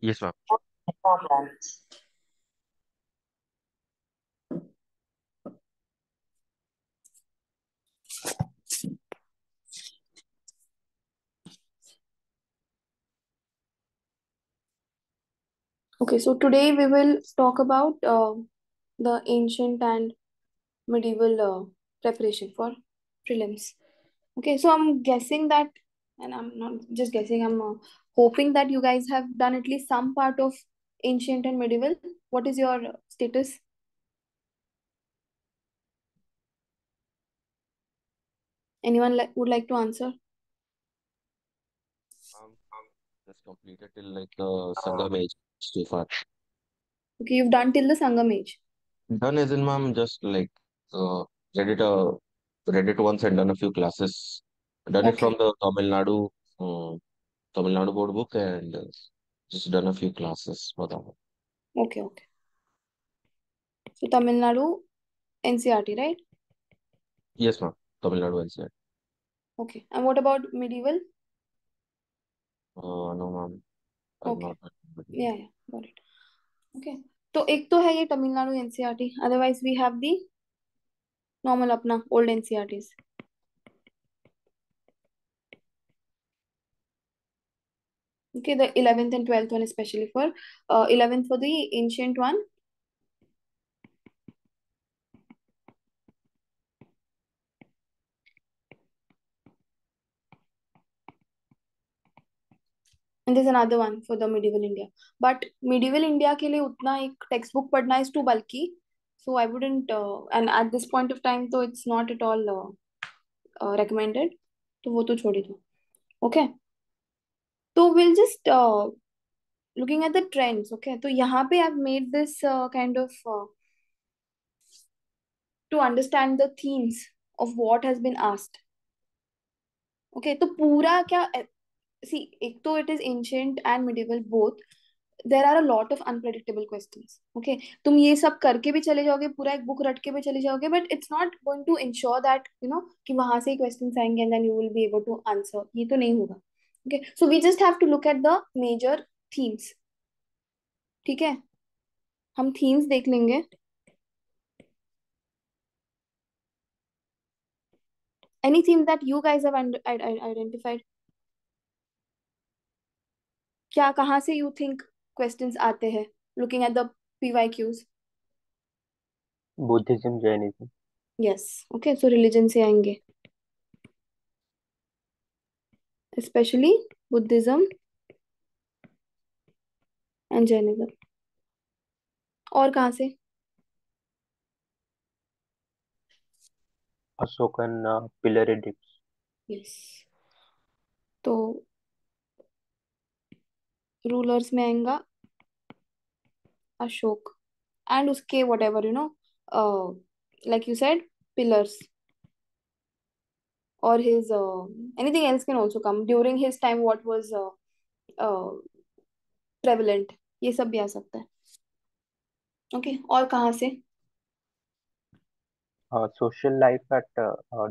Yes, ma'am. Okay, so today we will talk about the ancient and medieval preparation for prelims. Okay, so I'm guessing that, and I'm not just guessing, I'm hoping that you guys have done at least some part of ancient and medieval. What is your status? Anyone would like to answer? Um, just completed till like the Sangam age so far. Okay, you've done till the Sangam age. Done as in, ma'am, just like uh, read it, uh, read it once and done a few classes. Done it Okay, from the Tamil Nadu board book and just done a few classes for that. okay, okay. So Tamil Nadu, NCRT, right? Yes, ma'am. Tamil Nadu NCR. Okay, and what about medieval? No, ma'am. I've Okay, not heard of it. yeah, yeah, got it. Okay, तो एक तो है ये Tamil Nadu NCERT, otherwise we have the normal अपना old NCERTs. Okay, the 11th and 12th one especially for 11th for the ancient one, and there's another one for the medieval India. But medieval India के लिए उतना एक text book पढ़ना is too bulky, so I wouldn't and at this point of time तो it's not at all recommended. तो वो तो छोड़ ही दो. Okay, तो we'll just looking at the trends. Okay, तो यहाँ पे I've made this kind of to understand the themes of what has been asked. Okay, तो पूरा क्या, see, एक तो it is ancient and medieval both. There are a lot of unpredictable questions. Okay, तुम ये सब करके भी चले जाओगे, पूरा एक बुक रट के भी चले जाओगे, but it's not going to ensure that कि वहां से ही questions आएंगे and then you will be able to answer. ये तो नहीं होगा. Okay, so we just have to look at the major themes. ठीक है, हम themes देख लेंगे. Any theme that you guys have identified? क्या, कहाँ से you think questions आते हैं? Looking at the PYQs. Buddhism Jainism. Yes. Okay, so religion से आएंगे, especially Buddhism and Jainism. और कहाँ से? Ashokan pillar edicts. यस, तो रूलर्स में आएगा अशोक एंड उसके whatever like you said pillars, और his anything else can also come during his time what was prevalent, ये सब भी आ सकता है. ओके, और कहाँ से? Social life at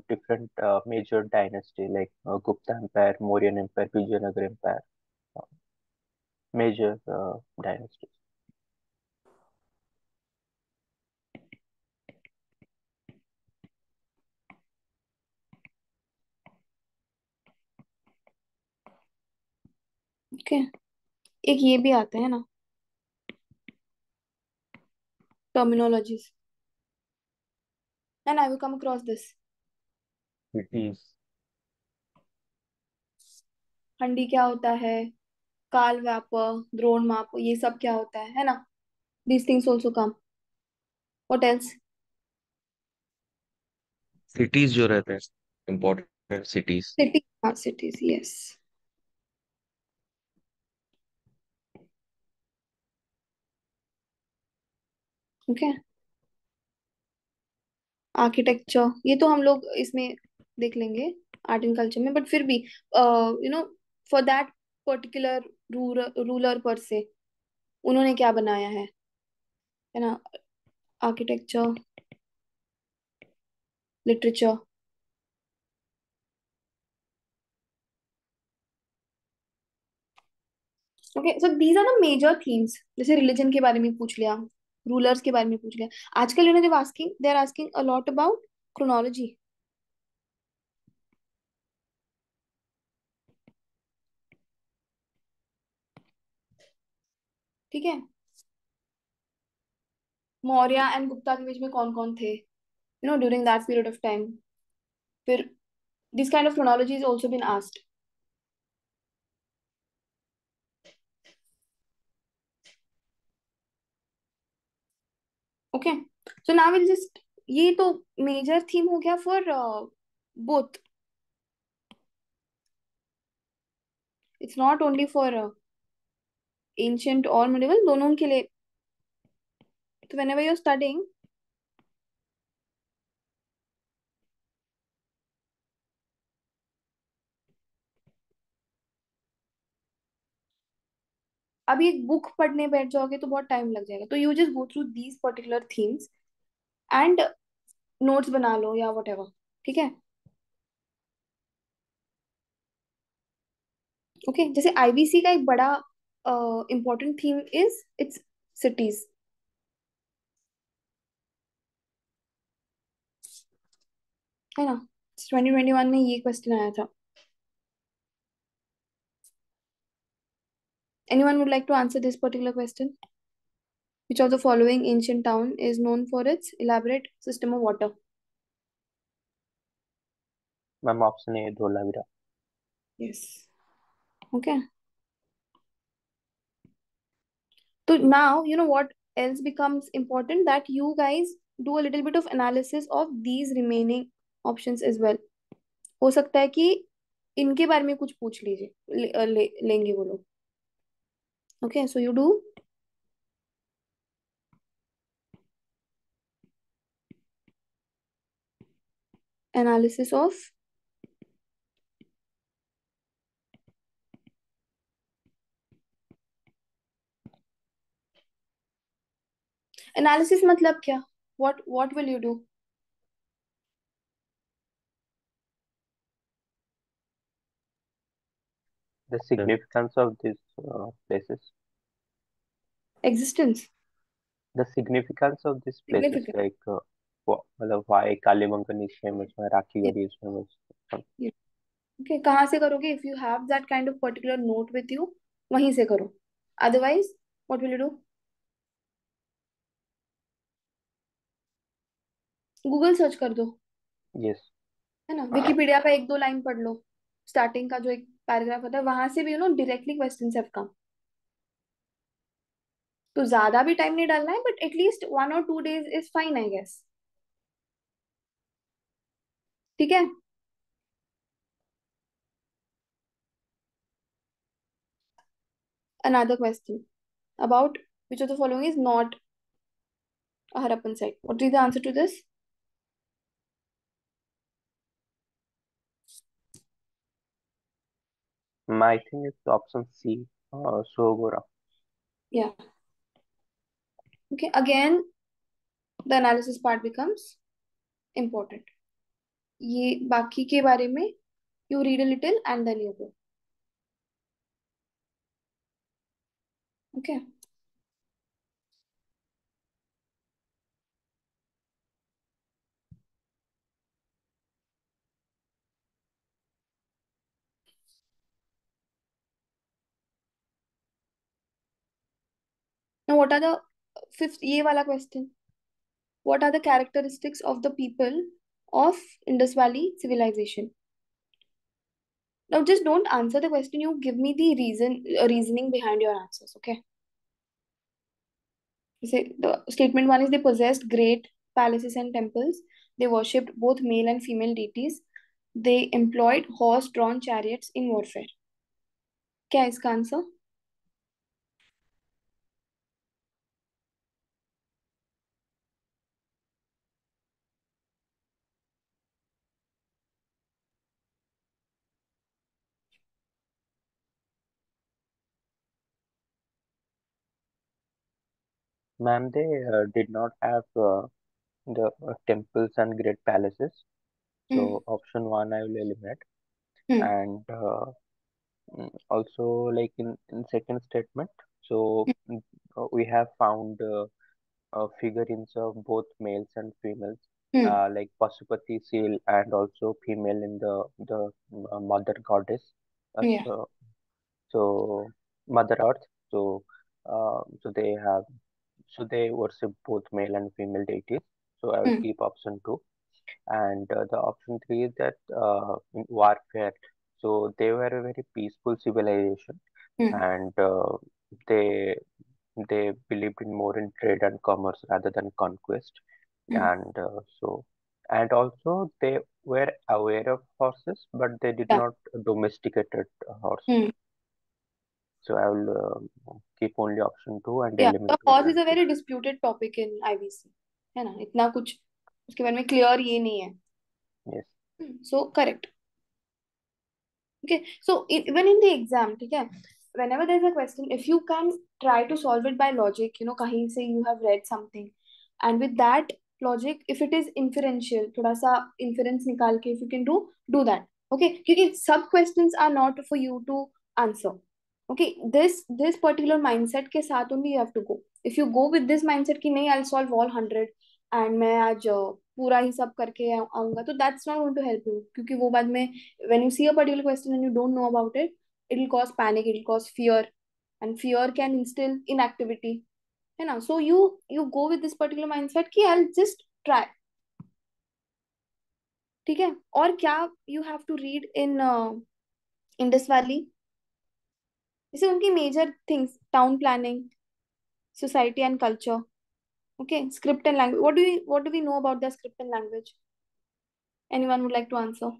different major dynasty like Gupta Empire, Mauryan Empire, Vijayanagar Empire, uh, major dynasties. Okay, एक ये भी आता है ना, terminologies, and I will come across this. It is. हंडी क्या होता है, काल व्याप, द्रोण माप, ये सब क्या होता है ना? These things also come. What else? Cities जो रहते हैं, important cities. City, हाँ cities, yes. Okay. आर्किटेक्चर ये तो हम लोग इसमें देख लेंगे, आर्ट एंड कल्चर में, बट फिर भी फॉर दैट पर्टिकुलर रूलर पर से उन्होंने क्या बनाया है ना? Architecture, literature. Okay, so these are the major themes. जैसे रिलीजन के बारे में पूछ लिया, रूलर्स के बारे में पूछ लिया. आजकल you know they are asking a lot about chronology. ठीक है. मौर्य एंड गुप्ता के बीच में कौन कौन थे, you know, during that period of time. फिर this kind of chronology is also been asked. Okay, so now will just, ये तो मेजर थीम हो गया for both. It's not only for ancient और मिडिवल, दोनों के लिए. तो whenever you're studying, अभी एक बुक पढ़ने बैठ जाओगे तो बहुत टाइम लग जाएगा. तो you just go through these particular themes and notes बना लो या वट एवर. ठीक है. ओके, जैसे आईबीसी का एक बड़ा important theme is it's cities, है ना. 2021 में ये क्वेश्चन आया था. Anyone would like to answer this particular question? Which of the following ancient town is known for its elaborate system of water? Ma'am option A Dholavira. Yes. Okay. So now, you know what else becomes important, that you guys do a little bit of analysis of these remaining options as well. हो सकता है कि इनके बारे में कुछ पूछ लीजिए, लेंगे वो लोग. Okay, so you do analysis of analysis मतलब क्या? What will you do? The significance of these places. Existence. The significance of these places, Significant. like मतलब why Kalibangan is famous, why Rakhi Yeah. Gadi is famous. Yeah. Okay, कहाँ से करोगे? If you have that kind of particular note with you, वहीं से करो. Otherwise, what will you do? Google search कर दो, Yes. है ना. विकिपीडिया का एक दो लाइन पढ़ लो, स्टार्टिंग का जो एक पैराग्राफ होता है वहां से भी, you know, directly questions have come. तो ज्यादा भी टाइम नहीं डालना है, but at least 1 or 2 days is fine, I guess. ठीक है. Another question about which of the following is not a Harappan site. What is the answer to this? I think it's option C, Sogora. Yeah. Okay. Again, the analysis part becomes important. ये बाकी के बारे में you read a little and then you go. Okay. Now, what are the fifth? ये वाला question. What are the characteristics of the people of Indus Valley civilization? Now, just don't answer the question. You give me the reasoning behind your answers. Okay. Say the statement one is they possessed great palaces and temples. They worshipped both male and female deities. They employed horse-drawn chariots in warfare. क्या है इसका answer? Ma'am, they did not have the temples and great palaces. Hmm. So option one I will eliminate. Hmm. And Also, like in second statement, so we have found figurines of both males and females, Hmm. like Pasupati seal and also female in the mother goddess. Yeah. So, so Mother Earth. So, so they have so they worship both male and female deities. So I will Hmm. keep option two. And the option three is that in warfare. So they were a very peaceful civilization, Hmm. and they they believed in more in trade and commerce rather than conquest. Hmm. And and also they were aware of horses, but they did Yeah. not domesticated horse. Hmm. So I will keep only option two and Yeah. The eliminate one horse and is a two. very disputed topic in IBC. है ना, इतना कुछ उसके बारे में clear ये नहीं है. Yes, So correct. Okay, so even in the exam, okay, whenever there's a question, if you can try to solve it by logic, kahin se you have read something, and with that logic, if it is inferential, thoda sa inference nikal ke, if you can do that. Okay, because sub questions are not for you to answer. Okay, this particular mindset ke साथ only you have to go. If you go with this mindset कि नहीं, I'll solve all 100 and मैं आज पूरा ही सब करके आऊंगा, तो that's not going to help you, क्योंकि वो बाद में when you see a particular question and you don't know about it, it will cause panic, it will cause fear, and fear can instill inactivity, है ना. So you go with this particular mindset कि I'll just try. ठीक है. और क्या you have to read in Indus Valley, जैसे उनकी major things, town planning, society and culture. Okay, script and language. What do we know about the script and language? Anyone would like to answer?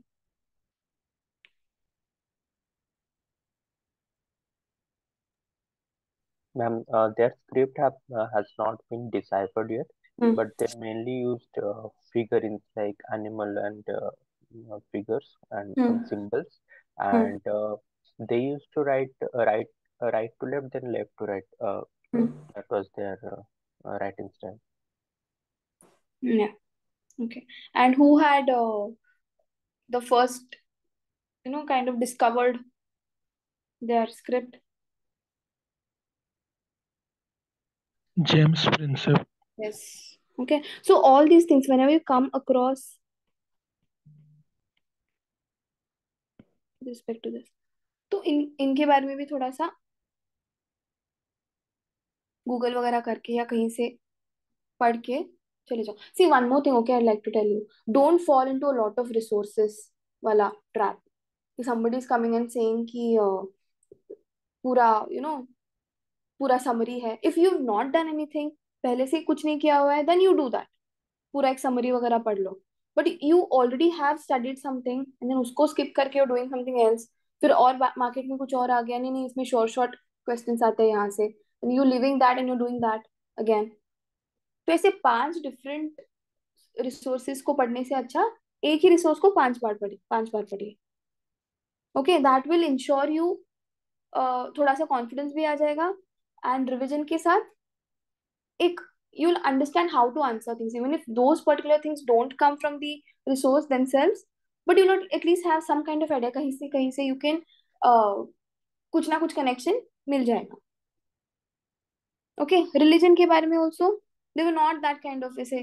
ma'am. Their script has not been deciphered yet, Hmm. but they mainly used figurines like animal and figures and Hmm. symbols, Hmm. and they used to write right to left, then left to right. Hmm. That was their writing style. Yeah. Okay. And who had the first, kind of discovered their script? James Prinsep. Yes. Okay. So all these things, whenever you come across with respect to this, तो इनके बारे में भी थोड़ा सा Google वगैरह करके या कहीं से पढ़ के चले जाओ. See one more thing, okay, I like to tell you, don't fall into a lot of resources वाला ट्रैप. कि somebody is coming and saying कि पूरा पूरा समरी है. If you have not done anything, पहले से कुछ नहीं किया हुआ है, देन यू डू दैट. पूरा एक समरी वगैरह पढ़ लो. But you already have studied something and then उसको स्किप करके यू डूइंग समथिंग एल्स. फिर और मार्केट में कुछ और आ गया, नहीं नहीं इसमें शॉर्ट शॉर्ट क्वेश्चंस आते हैं यहाँ से, and you living that and you doing that again. तो ऐसे 5 डिफरेंट रिसोर्सेज को पढ़ने से अच्छा एक ही रिसोर्स को 5 बार पढ़िए. Okay, that will ensure you थोड़ा सा कॉन्फिडेंस भी आ जाएगा, एंड रिविजन के साथ एक you'll understand how to answer things even if those particular things don't come from the resource themselves, but you'll at least have some kind of idea, कहीं से you can कुछ ना कुछ connection मिल जाएगा. Okay, religion के बारे में also they were not that kind of, जैसे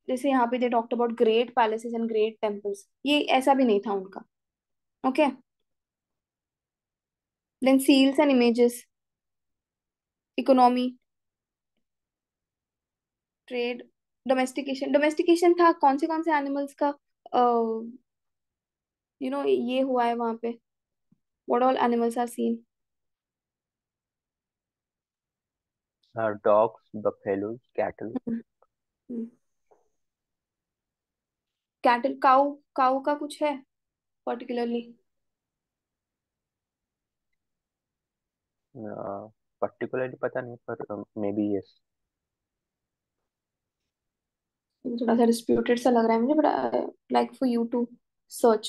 जैसे यहाँ पे they talked about great palaces and great temples, ये ऐसा भी नहीं था उनका. Okay, then seals and images, economy, trade, domestication था. कौन से एनिमल्स का ये हुआ है वहां पे, what all animals are seen? Dogs, buffaloes, cattle. Cattle, cow, cow का कुछ है पर्टिकुलरली? Particularly पता नहीं, पर maybe yes. थोड़ा सा डिस्प्यूटेड सा लग रहा है मुझे, but like for you to search.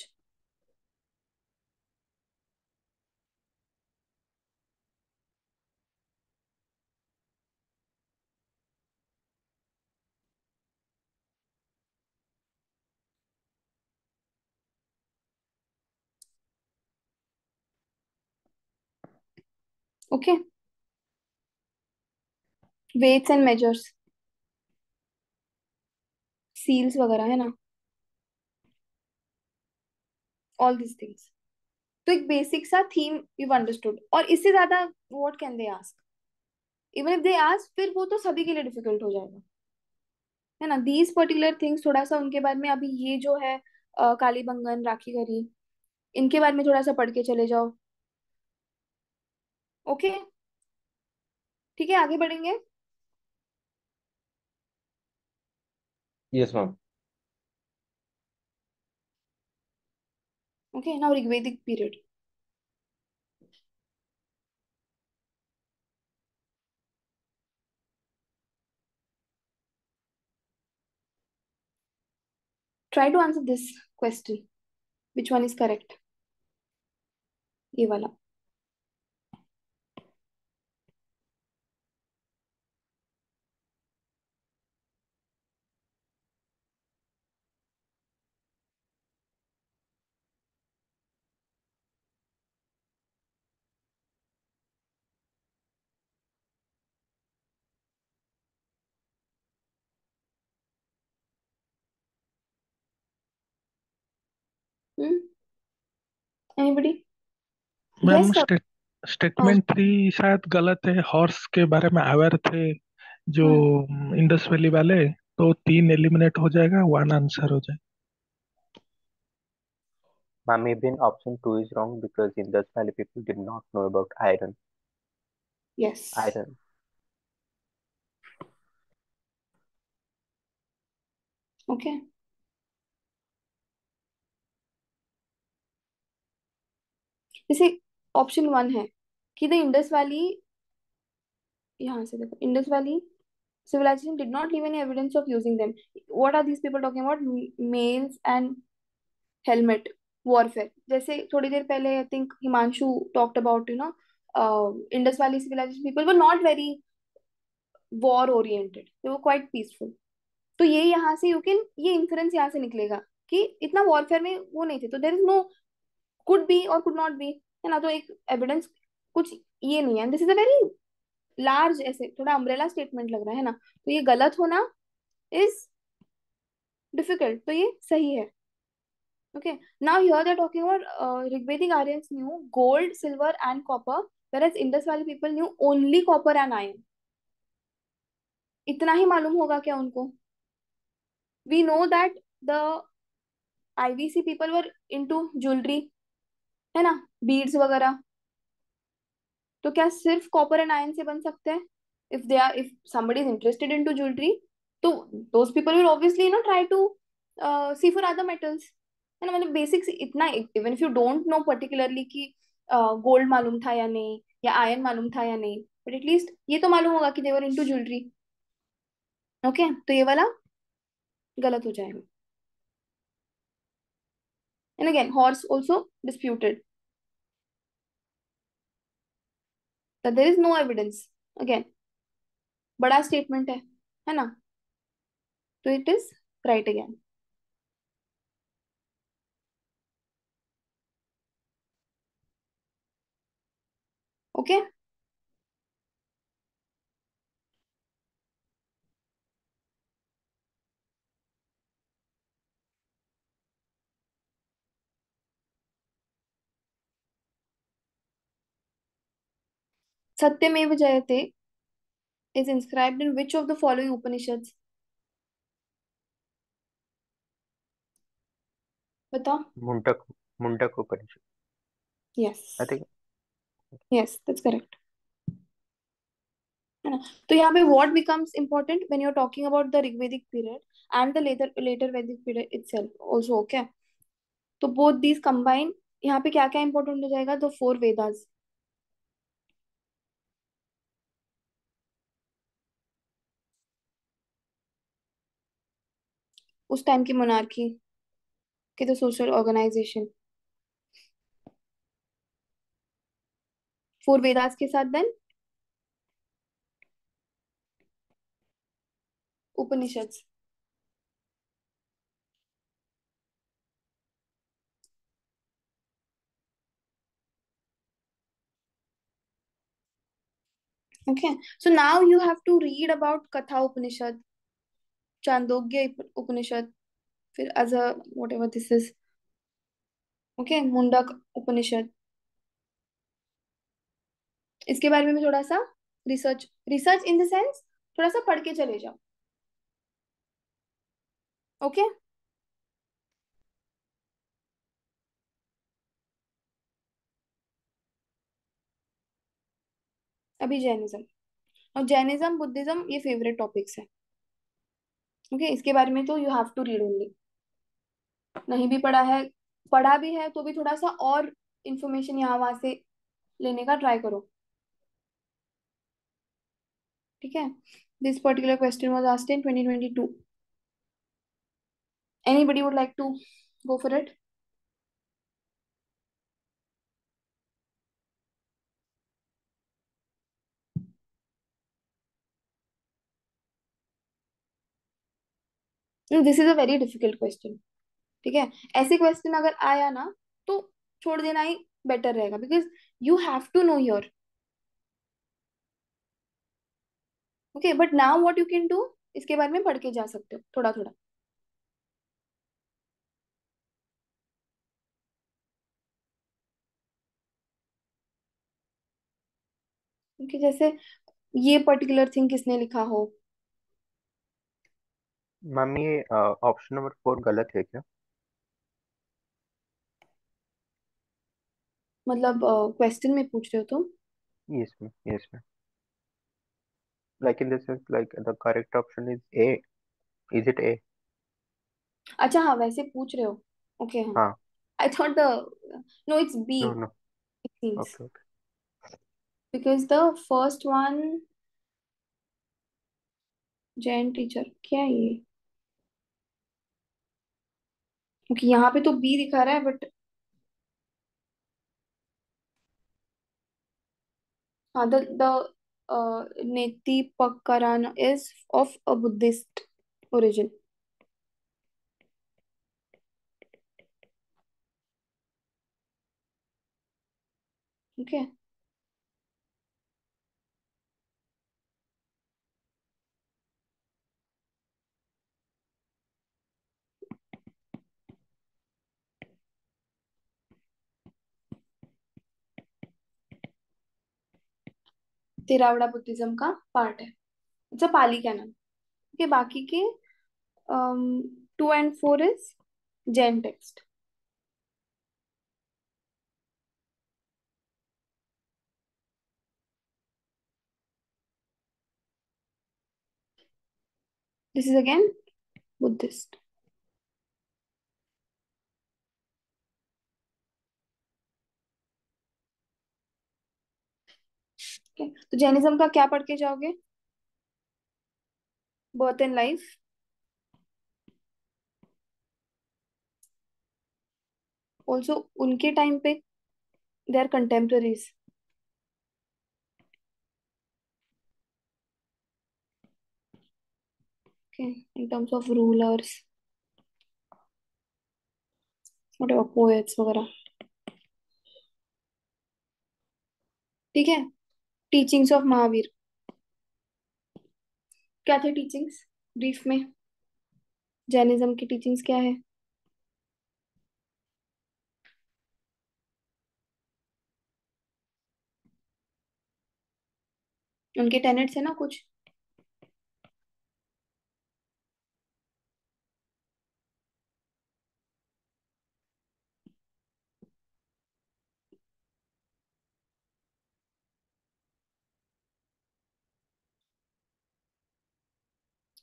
Okay, weights and measures, seals वगैरह, है ना, ऑल दिस थिंग्स। तो एक बेसिक सा थीम यू अंडरस्टूड, और इससे ज्यादा what can they ask? Even if they ask, फिर वो तो सभी के लिए डिफिकल्ट हो जाएगा, है ना। दीज पर्टिकुलर थिंग्स थोड़ा सा उनके बारे में, अभी ये जो है काली बंगन, राखी गरी, इनके बारे में थोड़ा सा पढ़ के चले जाओ। ओके, ठीक है, आगे बढ़ेंगे। Yes, ma'am. Okay, now Rigvedic period. Try to answer this question, which one is correct, ये वाला। हम्म, एनीबडी मैम गेस कर। हाँ। स्टेटमेंट 3 शायद गलत है। हॉर्स के बारे में अवेयर थे जो हम्म, इंडस वैली वाले, तो 3 एलिमिनेट हो जाएगा, 1 आंसर हो जाएगा। Maybe option 2 is wrong because Indus Valley people did not know about iron. Yes, Iron. Okay. जैसे ऑप्शन वन है कि द इंडस वैली, यहाँ से देखो, Indus valley civilization did not leave any evidence of using them. What are these people talking about? Males and helmet warfare. जैसे थोड़ी देर पहले I think Himanshu talked about, Indus Valley civilisation people were not very war oriented, they were quite peaceful. तो ये यहाँ से you can, ये inference यहाँ से निकलेगा कि इतना वॉरफेयर में वो नहीं थे, तो there is no could be और कुड नॉट बी, है ना। तो एक एविडेंस कुछ ये नहीं है, this is a very large, ऐसे थोड़ा अम्ब्रेला स्टेटमेंट लग रहा है ना, तो ये गलत होना इज डिफिकल्ट, तो ये सही है। Okay, now here they are talking about Rigvedic Aryans knew gold, silver and copper, whereas Indus Valley people knew only copper and iron. इतना ही मालूम होगा क्या उनको? We know that the IVC people were into jewellery, है ना, beads वगैरह। तो क्या सिर्फ कॉपर एंड आयरन से बन सकते हैं? If they are, if somebody is interested into jewelry, तो those people will obviously try to see for other metals, है ना। मतलब बेसिक्स इतना, even if you don't know particularly कि गोल्ड मालूम था या नहीं, या आयरन मालूम था या नहीं, बट एटलीस्ट ये तो मालूम होगा कि देवर इनटू ज्वेलरी। ओके, तो ये वाला गलत हो जाएगा। And again horse also disputed, that there is no evidence, again बड़ा स्टेटमेंट है ना, तो it is right again. Okay, सत्यमेव जयते is inscribed in which of the following Upanishads? बताओ। Mundak Mundak Upanishad. Yes, I think yes that's correct, है ना। तो यहाँ पे what becomes important when you're talking about the Rigvedic period and the later Vedic period itself also, okay? तो both these combine, यहाँ पे क्या क्या important हो जाएगा? The four Vedas, उस टाइम की मोनार्की के, तो सोशल ऑर्गेनाइजेशन, फोर वेदास के साथ then Upanishads. Okay, so now you have to read about Katha Upanishad, Chandogya Upanishad, फिर other whatever this is. Okay, Mundak Upanishad, इसके बारे में भी थोड़ा सा research, research in the sense थोड़ा सा पढ़ के चले जाओ. ओके, अभी जैनिज्म. और जैनिज्म बुद्धिज्म ये फेवरेट टॉपिक्स है. ओके, इसके बारे में तो you have to read only. नहीं भी पढ़ा है, पढ़ा भी है तो भी थोड़ा सा और इंफॉर्मेशन यहाँ वहां से लेने का ट्राई करो. ठीक है. This particular question was asked in 2022. Anybody would like to go for it? This is a very difficult question. ठीक है, ऐसे क्वेश्चन अगर आया ना तो छोड़ देना ही बेटर रहेगा, because you have to know your. Okay, but now what you can do, इसके बारे में पढ़ के जा सकते हो थोड़ा थोड़ा. ओके, जैसे ये पर्टिकुलर थिंग किसने लिखा हो. मैम ये ऑप्शन नंबर 4 गलत है क्या? मतलब क्वेश्चन में पूछ रहे हो तुम? Yes ma'am, yes ma'am. Like in this sense, like the correct option is A. Is it A? अच्छा हाँ, वैसे पूछ रहे हो. ओके हाँ, हाँ. I thought the, no it's be. No, no. It seems, Okay, okay. Because the first one, Jain teacher क्या है ये. ओके, यहाँ पे तो बी दिखा रहा है बट हाँ, the Nettipakarana is of a Buddhist origin. Okay, Theravada Buddhism का पार्ट है. It's a Pali canon. Okay, बाकी के 2 and 4 is Jain text. This is again Buddhist. Okay, तो जैनिज्म का क्या पढ़ के जाओगे? Birth and life. ऑल्सो उनके टाइम पे they are contemporaries. Okay, in terms of rulers, whatever, poets वगैरह. ठीक है. टीचिंग्स ऑफ महावीर, क्या थे टीचिंग्स ब्रीफ में? जैनिज्म की टीचिंग्स क्या है? उनके टेनेट्स है ना कुछ.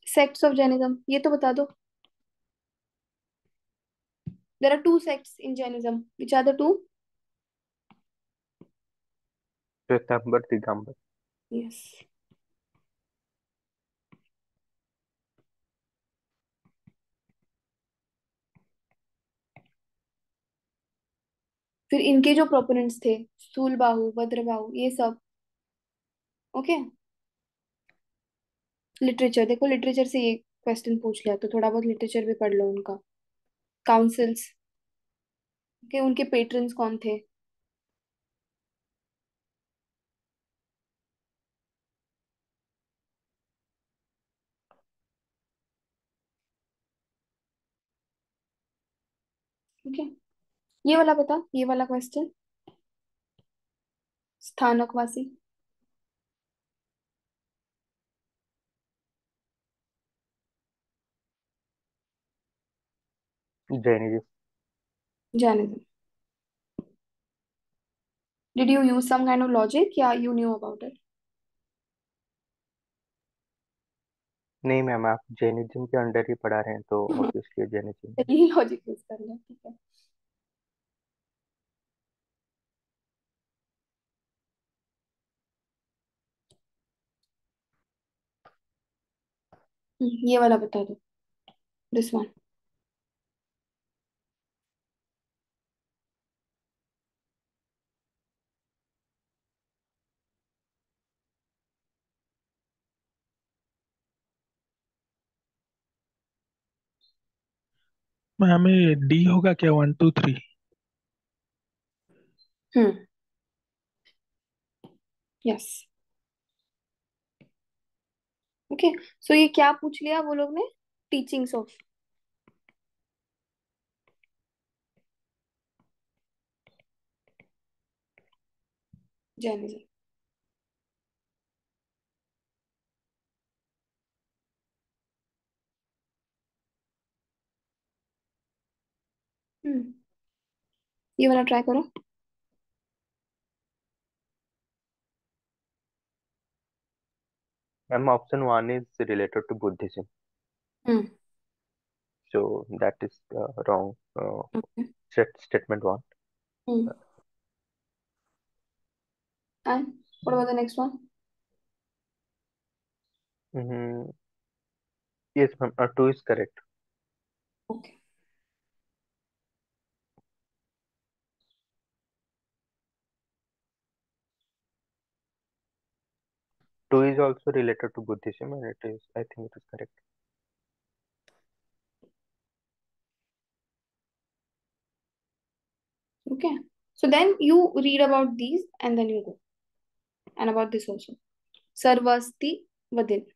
सेक्ट्स ऑफ जैनिज्म ये तो बता दो. There are 2 sects in Jainism. Which are the 2? Shwetambar Digambar. Yes. फिर इनके जो प्रोपोनेंट्स थे, स्थूलबाहु, भद्रबाहु, ये सब. ओके, लिटरेचर देखो, लिटरेचर से ये क्वेश्चन पूछ लिया तो थोड़ा बहुत लिटरेचर भी पढ़ लो उनका. काउंसिल्स के, उनके पेट्रन्स कौन थे? ओके, ये वाला बता, ये वाला question. Sthanakvasi. Jainism. Jainism. Did you use some kind of logic? Yeah, you knew about it. नहीं मैम, आप जैनिज्म के अंडर ही पढ़ा रहे हैं तो ऑब्वियसली जैनिज्म। सही लॉजिक यूज कर लिया, ठीक है। ये वाला बता दो, दिस वन। हमें डी होगा क्या, 1 2 3? हम्म, यस। ओके, सो ये क्या पूछ लिया वो लोग ने? Teachings of Jainism. हम्म, ये वाला ट्राई करो। Ma'am option 1 is related to Buddhism, hmm, so that is wrong okay. statement 1. Hmm, and what about the next one? Mhm. Yes ma'am, 2 is correct. Okay, 2 is also related to Buddhism and it is, I think it is correct. Okay, so then you read about these and then you go, and about this also. Sarvastivadin.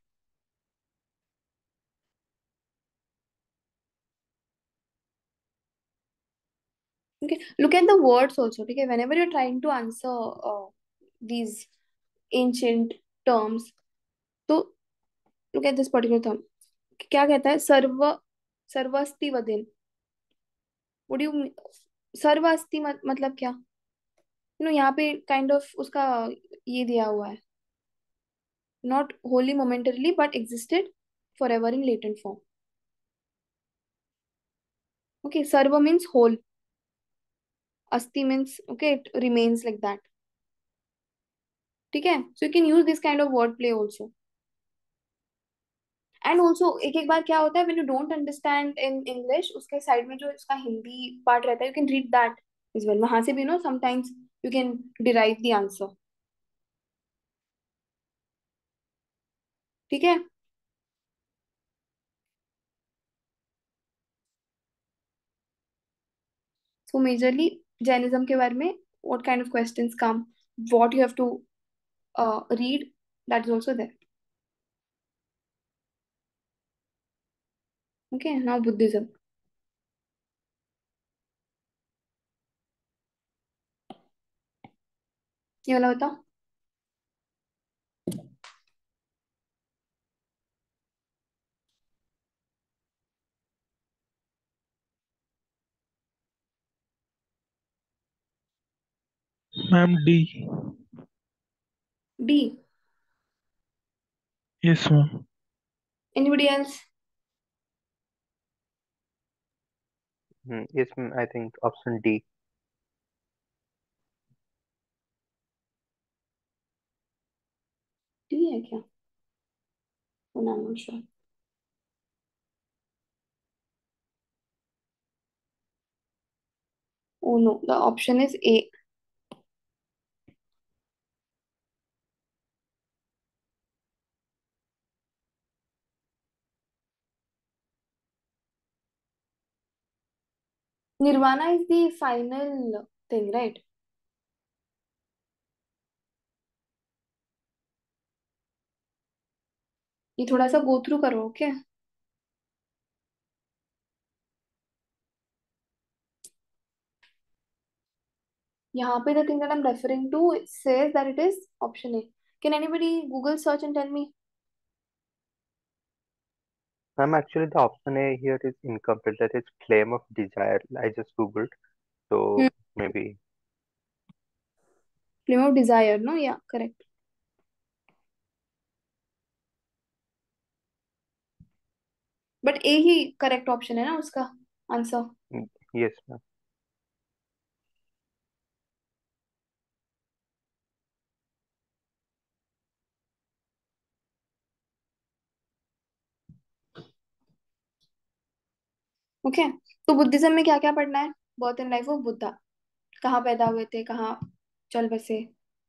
Okay, look at the words also. Okay, whenever you're trying to answer these ancient terms, तो look at this particular term. क्या कहता है? सर्वस्ति वदिन। What do you mean? सर्वस्ति मतलब क्या? यहाँ पे kind of उसका ये दिया हुआ है, not wholly momentarily but existed forever in latent form. Okay, sarva means whole. Asti means okay, it remains like that. ठीक है? So you can use this kind of word play also. And also एक एक बार क्या होता है, when you don't understand in English, उसके side में जो इसका हिंदी पार्ट रहता है, you can read that is well. वहां से भी no sometimes you can derive the answer. ठीक है? सो मेजरली जैनिज्म के बारे में what kind of questions come, what you have to read, that is also there. Okay, now Buddhism. ये वाला बताओ। Ma'am D. D. Yes ma'am. Anybody else? Yes ma'am, I think option D. D है क्या? I am not sure. Oh no, the option is A. Nirvana is the final thing, right? ये थोड़ा सा go through करो, okay? यहाँ पे the thing that I'm referring to, it says that it is option A. Can anybody Google search and tell me? Ma'am, actually the option A here is incomplete. That is flame of desire. I just googled, Hmm. so maybe. Flame of desire, no? Yeah, correct. But A he correct option है ना उसका answer. Yes, ma'am. Okay. तो Buddhism में क्या क्या पढ़ना है? Birth and life of Buddha. कहाँ पैदा हुए थे, कहाँ चल बसे.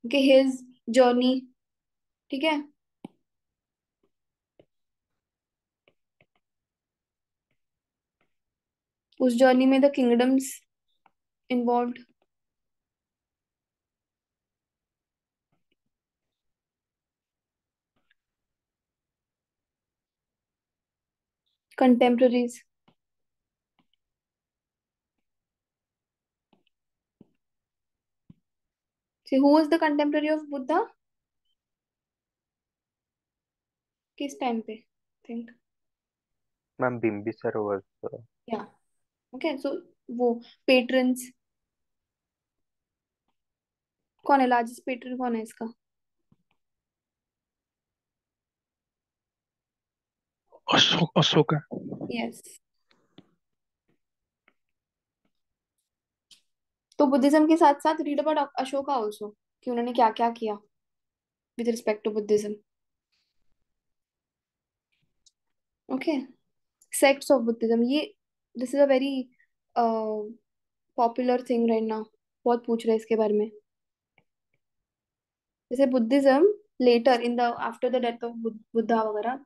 Okay, his journey. ठीक है. उस जर्नी में the kingdoms involved. Contemporaries. See, who was the contemporary of Buddha? किस टाइम पे? थिंक. Ma'am, Bimbisara was या. ओके, सो वो पेट्रन्स कौन है? लार्जेस्ट पेट्रन कौन है इसका? अशोका. यस. तो बुद्धिज्म के साथ साथ रीड अबाउट अशोका आल्सो, कि उन्होंने क्या क्या किया with respect to Buddhism. Okay. Sects of Buddhism, ये this is a very popular thing right now. बहुत पूछ रहे हैं इसके बारे में. जैसे Buddhism later in the after the death of Buddha वगैरह.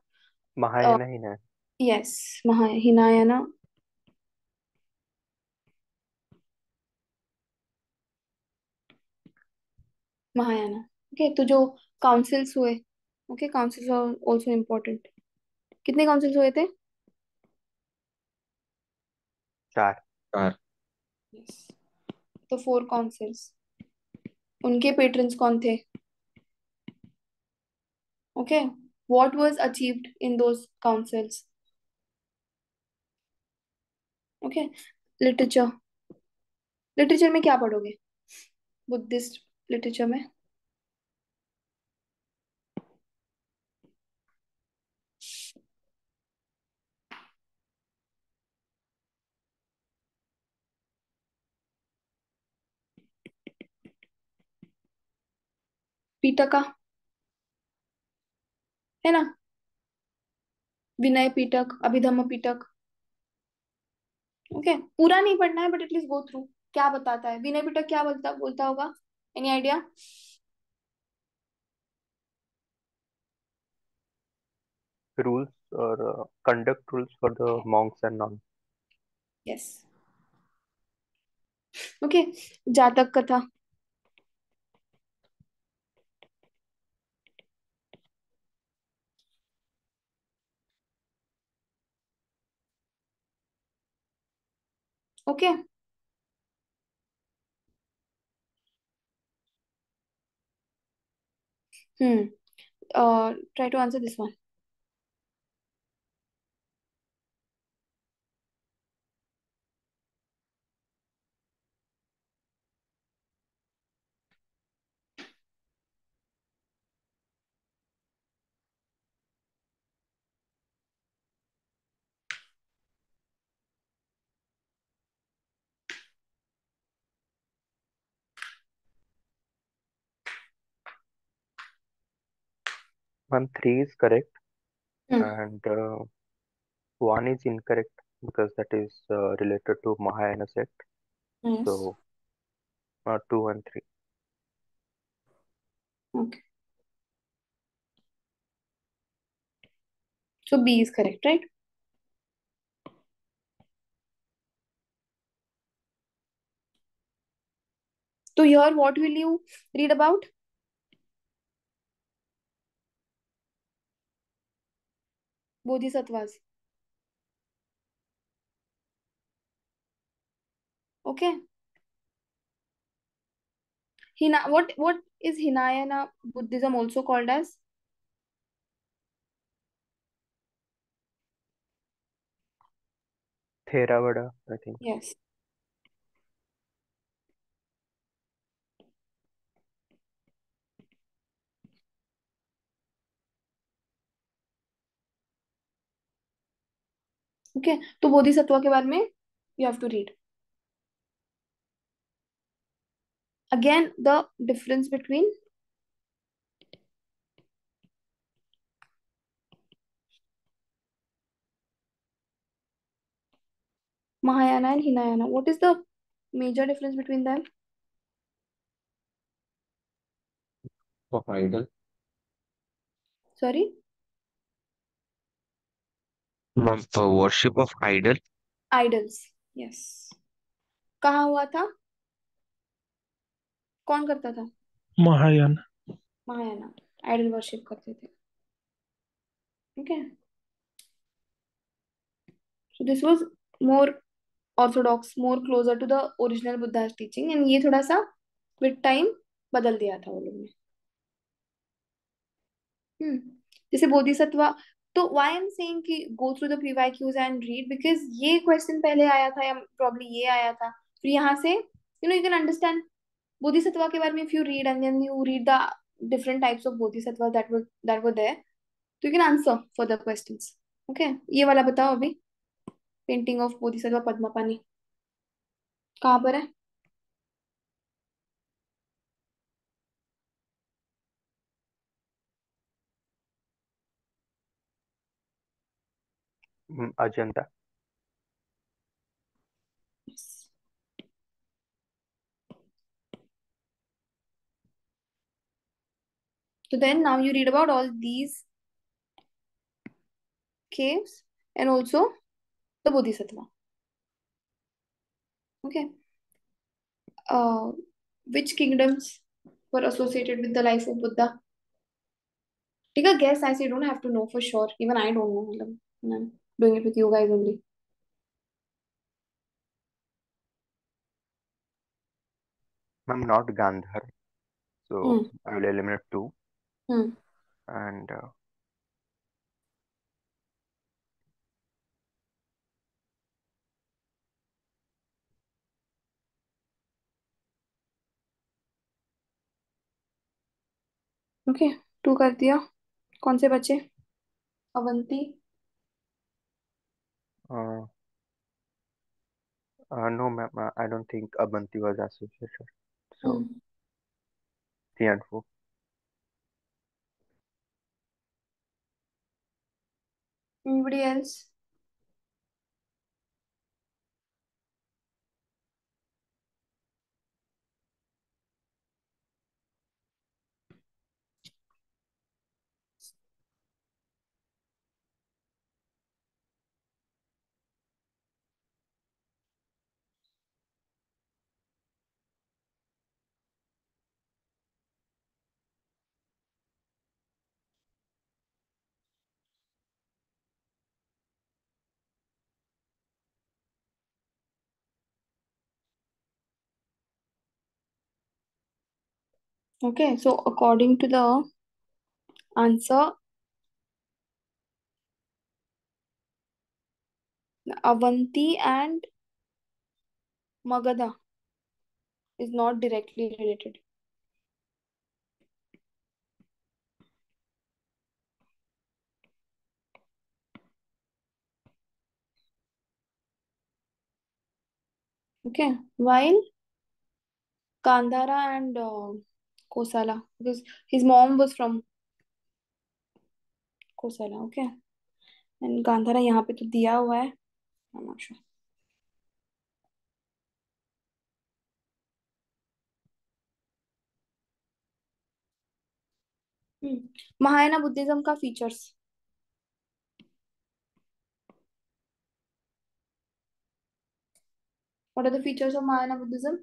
Mahayana ही ना. यस. महा हिनायाना. महायाना. ओके, तो जो काउंसिल्स हुए. Okay, councils are also important. कितने काउंसिल्स हुए थे? 4. कार. यस. तो 4 काउंसिल्स. उनके पेट्रन्स कौन थे? Okay. What was achieved in those councils? Okay. Literature. Literature में क्या पढ़ोगे बुद्धिस्ट लिटरेचर में? पीटका है ना. विनय पिटक, अभिधम्म पिटक. ओके, पूरा नहीं पढ़ना है बट एटलीस्ट गो थ्रू. क्या बताता है विनय पिटक? क्या बोलता बोलता होगा? Any idea? Rules or conduct rules for the monks and nuns. Yes. Okay. Jataka कथा. Okay. Hmm. Try to answer this one. Ma'am, 3 is correct hmm. and 1 is incorrect because that is related to Mahayana sect. यस. So 2 and 3. Okay. So B is correct, right? तो here what will you read about? Bodhisattvas. Okay. What is Hinayana Buddhism also called as? Theravada, I think. Yes. Okay. तो बोधिसत्व के बारे में you have to read. Again, the difference between Mahayana and Hinayana. What is the major difference between them? of idol. Sorry? Worship of idol. Idols. Yes. कहाँ हुआ था? कौन करता था? महायान। महायाना. आइडल वर्शिप करते थे. Okay. So this was more orthodox, more closer to the original Buddha's teaching, and ये थोड़ा सा with time बदल दिया था वो लोग ने. जैसे बोधिसत्व. तो why I'm saying कि go through the PYQs and read, because ये question पहले आया था या probably ये आया था. फिर यहाँ से you can understand bodhisattva के बारे में. If you read and then you read the different types of bodhisattvas that were there, so you can answer for the questions. Okay. ये वाला बताओ अभी. पेंटिंग ऑफ बोधिसत्व पद्मपाणि कहाँ पर है? Ajanta. Yes. So then now you read about all these caves and also the bodhisattva. Okay. Which kingdoms were associated with the life of Buddha? Take a guess, as you don't have to know for sure. Even I don't know. मतलब, I'm doing it with you guys only. I'm not Gandhar, so Hmm. I will eliminate 2. Hmm. And Okay. 2 कर दिया. कौन से बचे? Avanti. no, ma'am, I don't think Abanti was associated. So Hmm. 3 and 4. Anybody else? Okay. So according to the answer, Avanti and Magadha is not directly related. Okay. While Gandhara and Kosala, because his mom was from Kosala. Okay. And Gandhara यहाँ पे तो दिया हुआ है. I'm not sure. Mahayana Buddhism का features. What are the features of Mahayana Buddhism?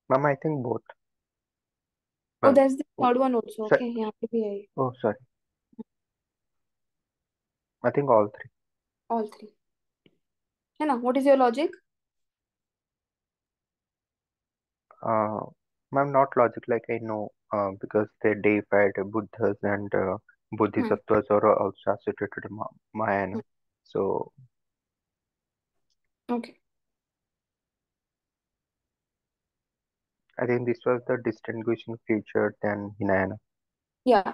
Ma'am, I think both. Oh, Ma'am, there's the oh, third one also. sir, Okay, यहाँ पे भी है. oh, sorry. I think all 3. All three. है ना? What is your logic? Ma'am, not logic like I know, because they deified Buddhas and hmm. Bodhisattvas are also associated to Mahayana. So Okay. I think this was the distinguishing feature than Hinayana. Yeah.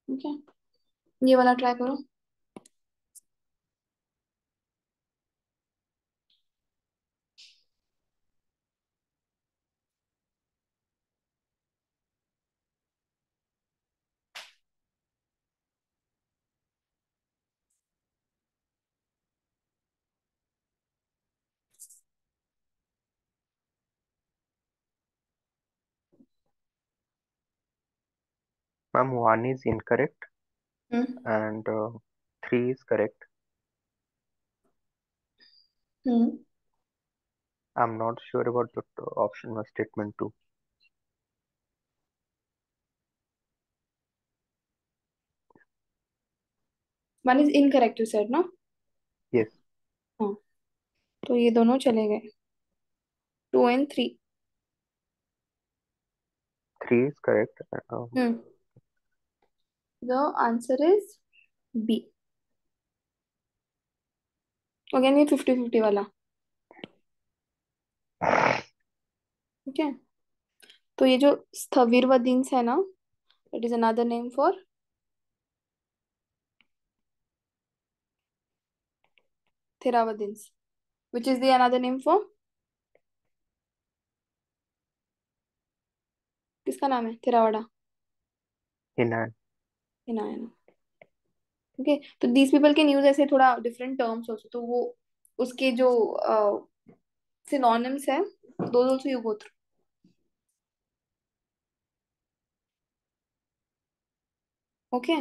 Okay. ये वाला try करो. Ma'am, 1 is incorrect hmm. and 3 is correct. Hmm. I'm not sure about the option or statement 2. One is incorrect, you said, no? Yes, हाँ. तो ये दोनों चले गए. 2 and 3. 3 is correct. Hmm. The answer is B. Again ये 50-50 वाला. ठीक है. तो ये जो स्थविरवदीन्स है ना, it is another name for Theravadins, which is the another name for, किसका नाम है थेरावाडा? Hinayana. हिनायना. ओके. तो दीज पीपल कैन यूज ऐसे थोड़ा डिफरेंट टर्म्स ऑल्सो, तो वो उसके जो सिनोनिम्स है, those also you go through. Okay.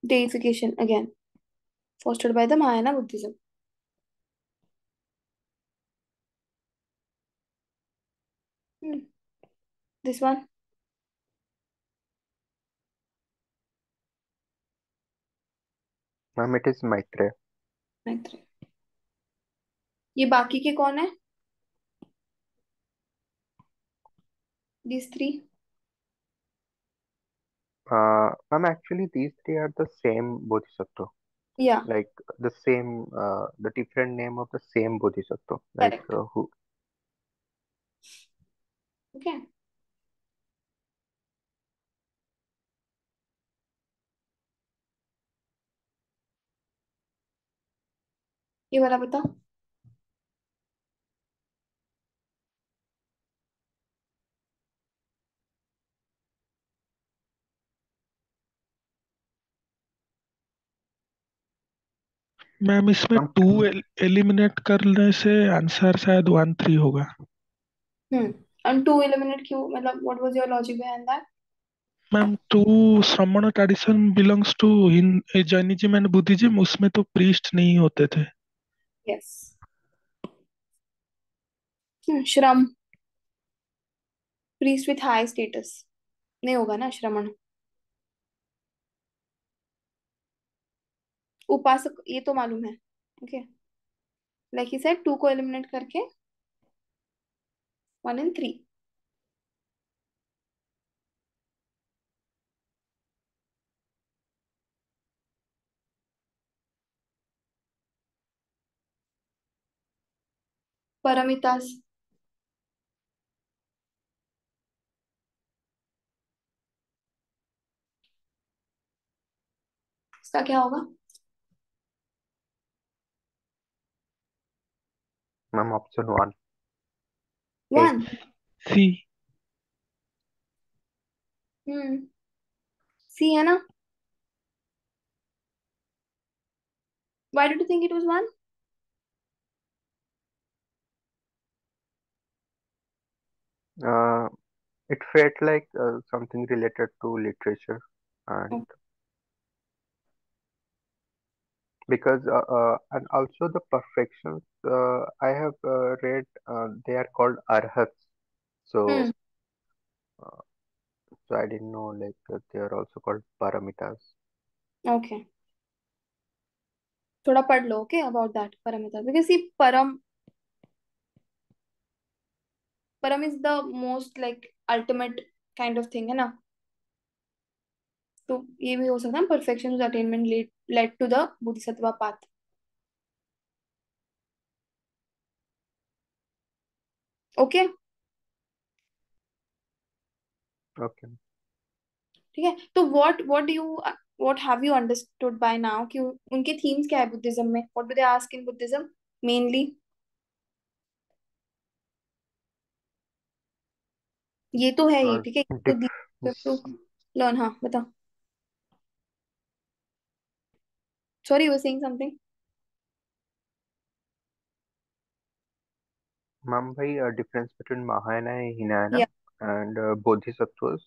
Deification again fostered by the Mahayana Buddhism. This one. Ma'am, it is Maitreya. Maitreya. ये बाकी के कौन है? These three. Ma'am, actually these 3 are the same Bodhisattva. Yeah. Like the same, the different name of the same Bodhisattva. Like Correct. who? Okay. ये वाला बता. Ma'am इसमें Ma'am, 2 eliminate करने से आंसर शायद 1-3 होगा. And two eliminate क्यों? मतलब what was your logic behind that? Ma'am 2 Shramana tradition belongs to Jainism and Buddhism, उसमें तो प्रीस्ट नहीं होते थे. Yes. श्रम. Priest with high status. नहीं होगा ना श्रमण. उपासक ये तो मालूम है. ओके. लाइक ही सेड 2 को एलिमिनेट करके 1 and 3. परमितास. इसका क्या होगा? ma'am, option 1. 1. सी. सी है ना? Why did you think it was 1? It felt like something related to literature, and because and also the perfections I have read, they are called arhats. So Hmm. So I didn't know like they are also called paramitas. Okay, थोड़ा पढ़ लो okay about that parameter, because see param is the most like ultimate kind of thing है ना, तो ये भी हो सकता है perfection attainment led to the bodhisattva path. Okay, Okay. ठीक है। तो what have you understood by now कि उनके थीम्स क्या है बुद्धिज्म में, what do they ask in Buddhism mainly? ये तो है ही, Uh, ठीक है, तो dif- टू लर्न। हाँ बता, sorry you were saying something. Ma'am, bhai, difference between Mahayana and या Hinayana and Bodhisattvas.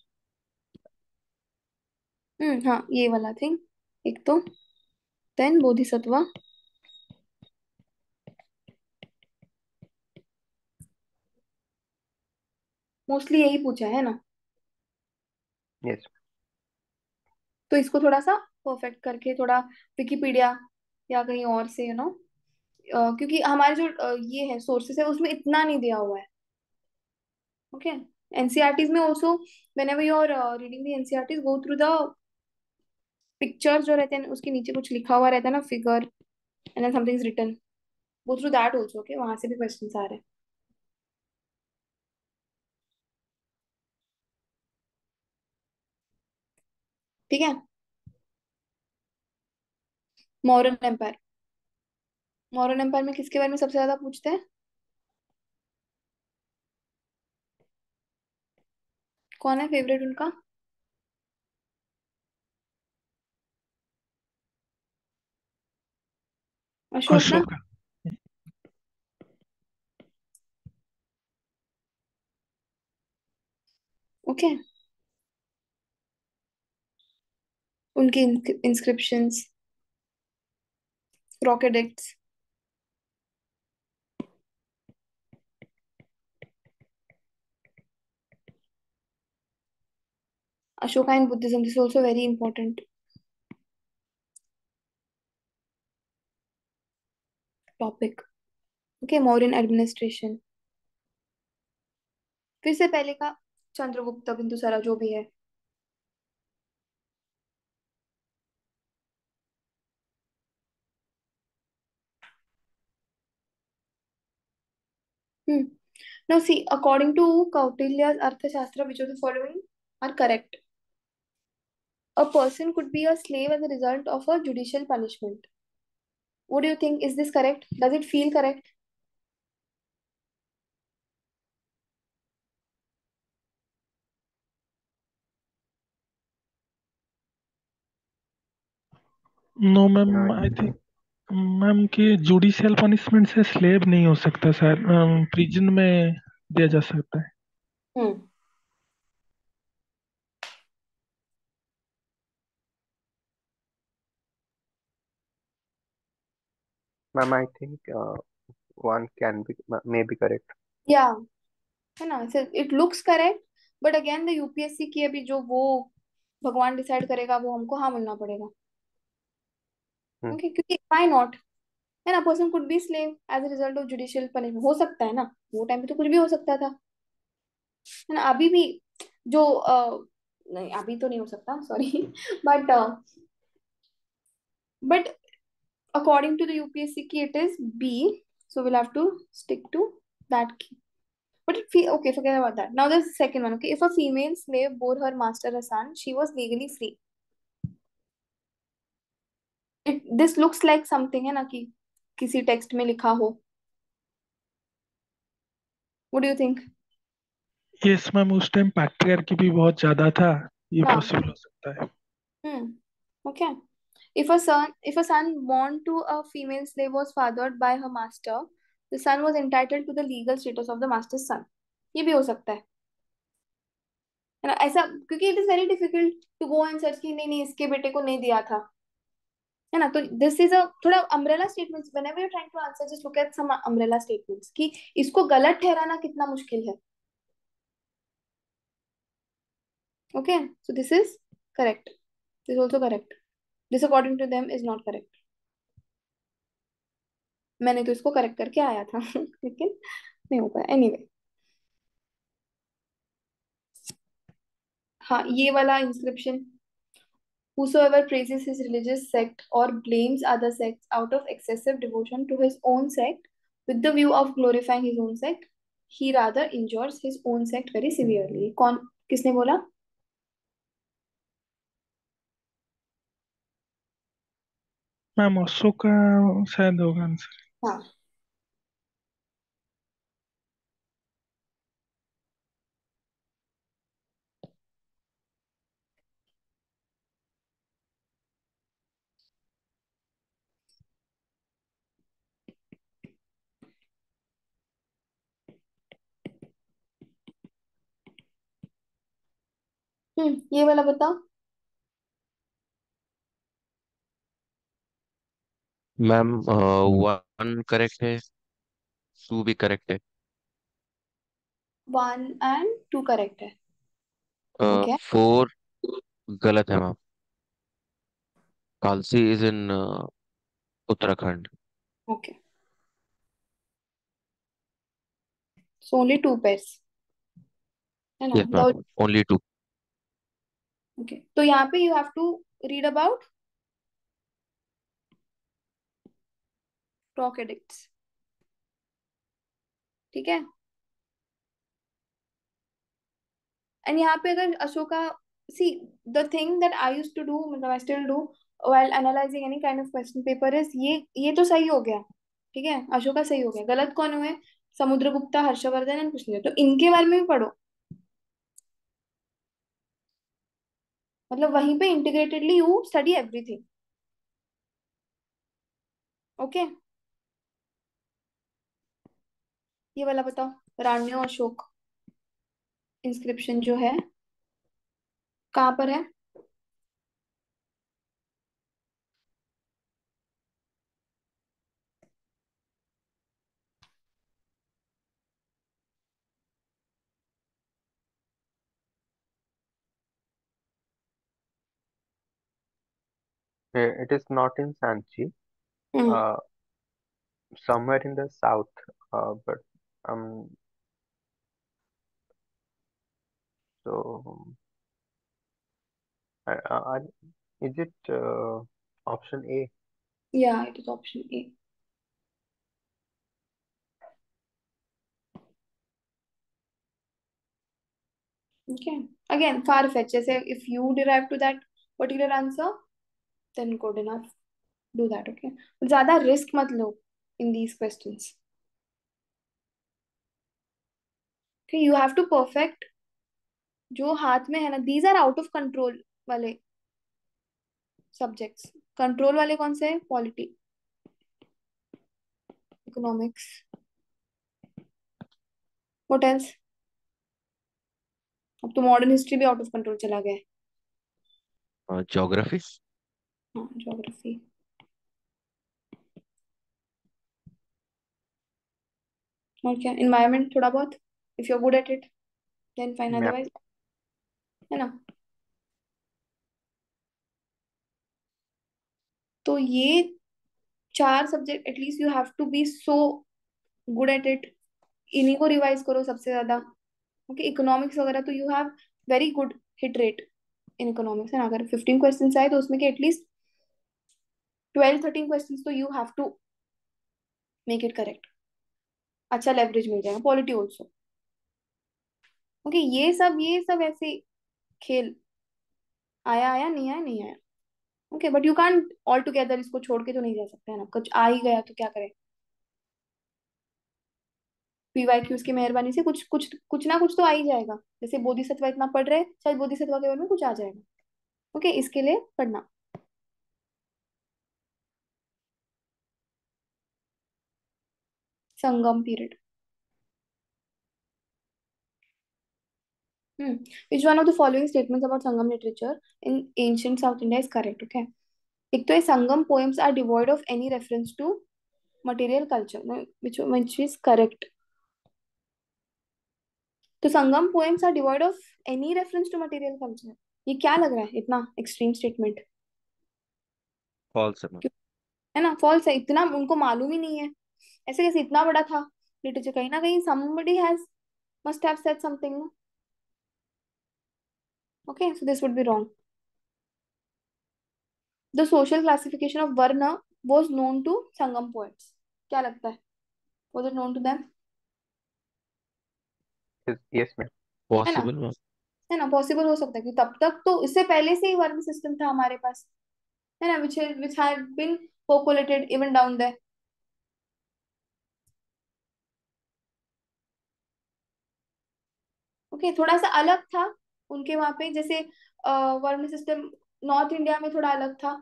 हाँ ये वाला थिंग एक तो, देन बोधिसत्व, मोस्टली यही पूछा है ना, Yes. तो इसको थोड़ा सा परफेक्ट करके थोड़ा विकिपीडिया या कहीं और से क्योंकि हमारे जो ये है सोर्सेस है उसमें इतना नहीं दिया हुआ है। ओके, एनसीईआरटीज में also whenever you are reading the NCERTs go through the pictures जो रहते हैं उसके नीचे कुछ लिखा हुआ रहता है ना, figure and then something is written, go through that also. Okay, वहां से भी क्वेश्चंस आ रहे हैं, ठीक है। मौर्यन एम्पायर, मौर्यन एम्पायर में किसके बारे में सबसे ज्यादा पूछते हैं? कौन है फेवरेट उनका? अशोक ना? अशोक। ओके, उनके inscriptions, क्रॉकेडिक्ट्स, Ashoka in Buddhism, this is also very important topic. Okay, Mauryan administration, फिर से पहले का चंद्रगुप्त बिंदुसारा जो भी है। Hmm. Now see, according to Kautilya's Arthashastra, which of the following are correct? A person could be a slave as a result of a judicial punishment. What do you think? Is this correct? Does it feel correct? No ma'am, I Uh, think ma'am कि judicial punishment से slave नहीं हो सकता sir, prison में दिया जा सकता है। Hmm. ma'am, I think one can be may be correct. Yeah, है ना, it looks correct, but again the UPSC की अभी जो वो भगवान डिसाइड करेगा वो हमको हाँ मिलना पड़ेगा। Hmm. ओके, क्योंकि व्हाई नॉट, है ना, person could be slave as a result of judicial punishment, हो सकता है ना, वो टाइम पे तो कुछ भी हो सकता था, है ना। अभी भी जो नहीं अभी तो नहीं हो सकता, sorry but but according to the UPSC की it is B, so we'll have to stick to that key. But okay, forget about that. Now the second one. Okay, if a female slave bore her master a son, she was legally free. This looks like something है ना कि किसी text में लिखा हो। What do you think? Yes ma'am, उस time patriarchy भी बहुत ज्यादा था, ये हाँ। पॉसिबल हो सकता है। Hmm. Okay. If a son born to a female slave was fathered by her master, the son was entitled to the legal status of the master's son. ये भी हो सकता है ना, ऐसा, क्योंकि it is very difficult to go and search कि नहीं नहीं इसके बेटे को नहीं दिया था, है ना। तो दिस इज अ थोड़ा umbrella statements, whenever you trying to answer just look at some umbrella statements कि इसको गलत ठहराना कितना मुश्किल है। Okay, so this is correct. This is also correct. This according to them is not correct. मैंने तो इसको करेक्ट करके आया था लेकिन नहीं हो पाया एनीवे। हाँ, ये वाला inscription, whosoever praises his religious sect or blames other sects out of excessive devotion to his own sect with the view of glorifying his own sect, he rather injures his own sect very severely. कौन, किसने बोला? Ma'am Ashok का शायद होगा answer. हाँ, ये वाला बताओ। मैम 1 करेक्ट है, 2 भी करेक्ट है, 1 and 2 करेक्ट है। ओके 4 गलत है ma'am. Kalsi is in Uttarakhand. Okay, so only 2 pairs है ना? Yes ma'am, only 2। ओके, तो यहाँ पे you have to read about rock edicts. ठीक है, एंड यहाँ पे अगर Ashoka, see the thing that I use to do, मतलब I still do while analyzing any kind of question paper is ये तो सही हो गया। ठीक है, अशोका सही हो गया, गलत कौन हुए? समुद्रगुप्ता, हर्षवर्धन एंड कुछ नहीं, तो इनके बारे में भी पढ़ो। मतलब वहीं पे इंटीग्रेटेडली यू स्टडी एवरीथिंग। ओके, ये वाला बताओ, राण्यो अशोक इंस्क्रिप्शन जो है कहाँ पर है? It is not in Sanchi, hmm, uh, somewhere in the south, but um, so I, is it option A? या it is option A. Okay, again far fetch, जैसे if you derive to that particular answer then good enough, do that. Okay, ज्यादा risk मत लो in these questions. Okay, you have to perfect जो हाथ में है ना, these are out of control वाले सब्जेक्ट्स। कंट्रोल वाले कौन से हैं? Polity, economics, what else? अब तो मॉडर्न हिस्ट्री भी आउट ऑफ कंट्रोल चला गया है। ज्योग्राफी। हाँ, ज्योग्राफी, और क्या, इन्वायरमेंट थोड़ा बहुत, if you are good at it then fine, Map. Otherwise, है ना? तो ये 4 subject at least you have to be so good at it, इन्हीं को रिवाइज करो सबसे ज्यादा। ओके, इकोनॉमिक्स वगैरह तो you have very good hit rate in economics, है ना? अगर 15 क्वेश्चन आए तो उसमें के एटलीस्ट 12-13 क्वेश्चन तो you have to make it correct. अच्छा लेवरेज मिल जाएगा, पॉलिटी ऑल्सो। ओके, ये सब ऐसे खेल, आया आया, नहीं आया नहीं आया। Okay, but you can't all together इसको छोड़ के तो नहीं जा सकते, है ना? कुछ आ ही गया तो क्या करें? पीवाईक्यूज की मेहरबानी से कुछ कुछ कुछ ना कुछ तो आ ही जाएगा। जैसे बोधिसत्व इतना पढ़ रहे, शायद बोधिसत्व के बारे में कुछ आ जाएगा। ओके, इसके लिए पढ़ना। Sangam period. Which one of the following statements about Sangam literature in ancient South India is correct? Okay, एक तो ये Sangam poems are devoid of any reference to material culture, which is correct. तो Sangam poems are devoid of any reference to material culture. ये क्या लग रहा है इतना एक्सट्रीम स्टेटमेंट? फॉल्स है मैम। है ना, फॉल्स है। इतना उनको मालूम ही नहीं है, ऐसे कैसे इतना बड़ा था लिटरेचर? कहीं ना कहीं somebody has must have said something, no? Okay, so this would be wrong. The social classification of varna was known to sangam poets. क्या लगता है, was it known to them? Yes, ma'am. है ना, possible ma'am. है ना, possible हो सकता है कि तब तक तो इससे पहले से ही वर्ण सिस्टम था हमारे पास, है ना, which had been populated even down there. Okay, थोड़ा सा अलग था उनके वहां पे, जैसे वर्ण सिस्टम नॉर्थ इंडिया में थोड़ा अलग था,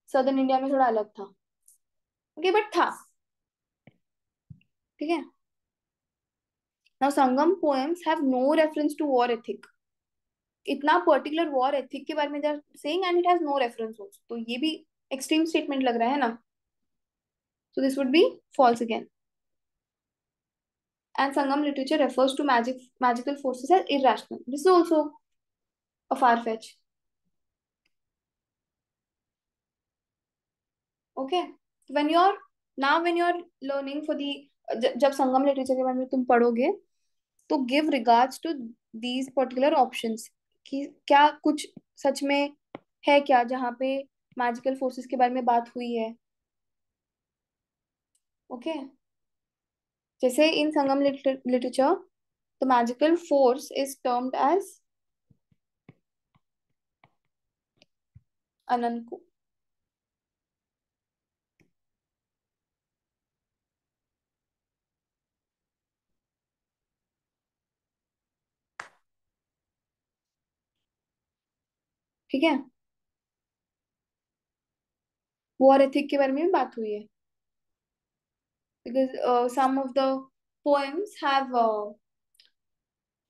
सदर्न इंडिया में थोड़ा अलग था। ओके, बट था। ठीक है। Now Sangam poems have no reference to war ethic. इतना पर्टिकुलर वॉर एथिक के बारे में जब saying and it has no reference also, तो ये भी एक्सट्रीम स्टेटमेंट लग रहा है ना। So this would be false again. And Sangam literature refers to magical forces as irrational. This is also a far fetch. Okay, when you're when you're learning for the जब संगम literature के बारे में तुम पढ़ोगे, तो give regards to these particular options, कि क्या कुछ सच में है क्या जहाँ पे मैजिकल फोर्सेस के बारे में बात हुई है। ओके, जैसे in Sangam literature the magical force is termed as Ananku. ठीक है, वॉर एथिक के बारे में भी बात हुई है, because some of the poems have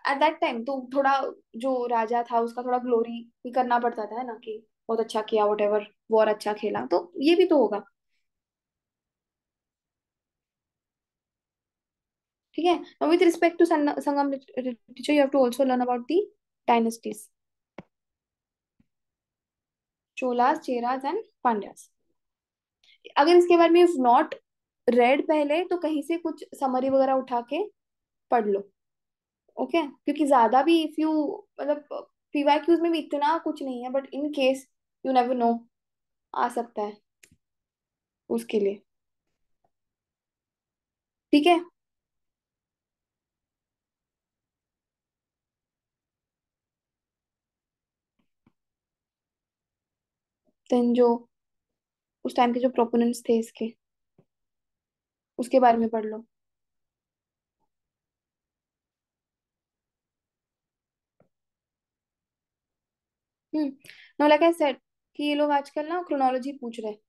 at that time, तो थोड़ा जो राजा था उसका थोड़ा ग्लोरी भी करना पड़ता था, है ना, कि बहुत अच्छा किया, वट एवर, वॉर अच्छा खेला, तो ये भी तो होगा। ठीक है, with respect to Sangam literature you have to also learn about the dynasties, Cholas, Cheras and Pandyas. अगर इसके बारे में इफ नॉट रेड पहले, तो कहीं से कुछ समरी वगैरह उठा के पढ़ लो। ओके, क्योंकि ज्यादा भी इफ यू, मतलब पीवाईक्यूज में भी इतना कुछ नहीं है, but in case you never know, आ सकता है उसके लिए। ठीक है, देन जो उस टाइम के जो प्रोपोनेंट्स थे इसके, उसके बारे में पढ़ लो। नो, लाइक आई सेड कि ये लोग आजकल ना क्रोनोलॉजी पूछ रहे हैं।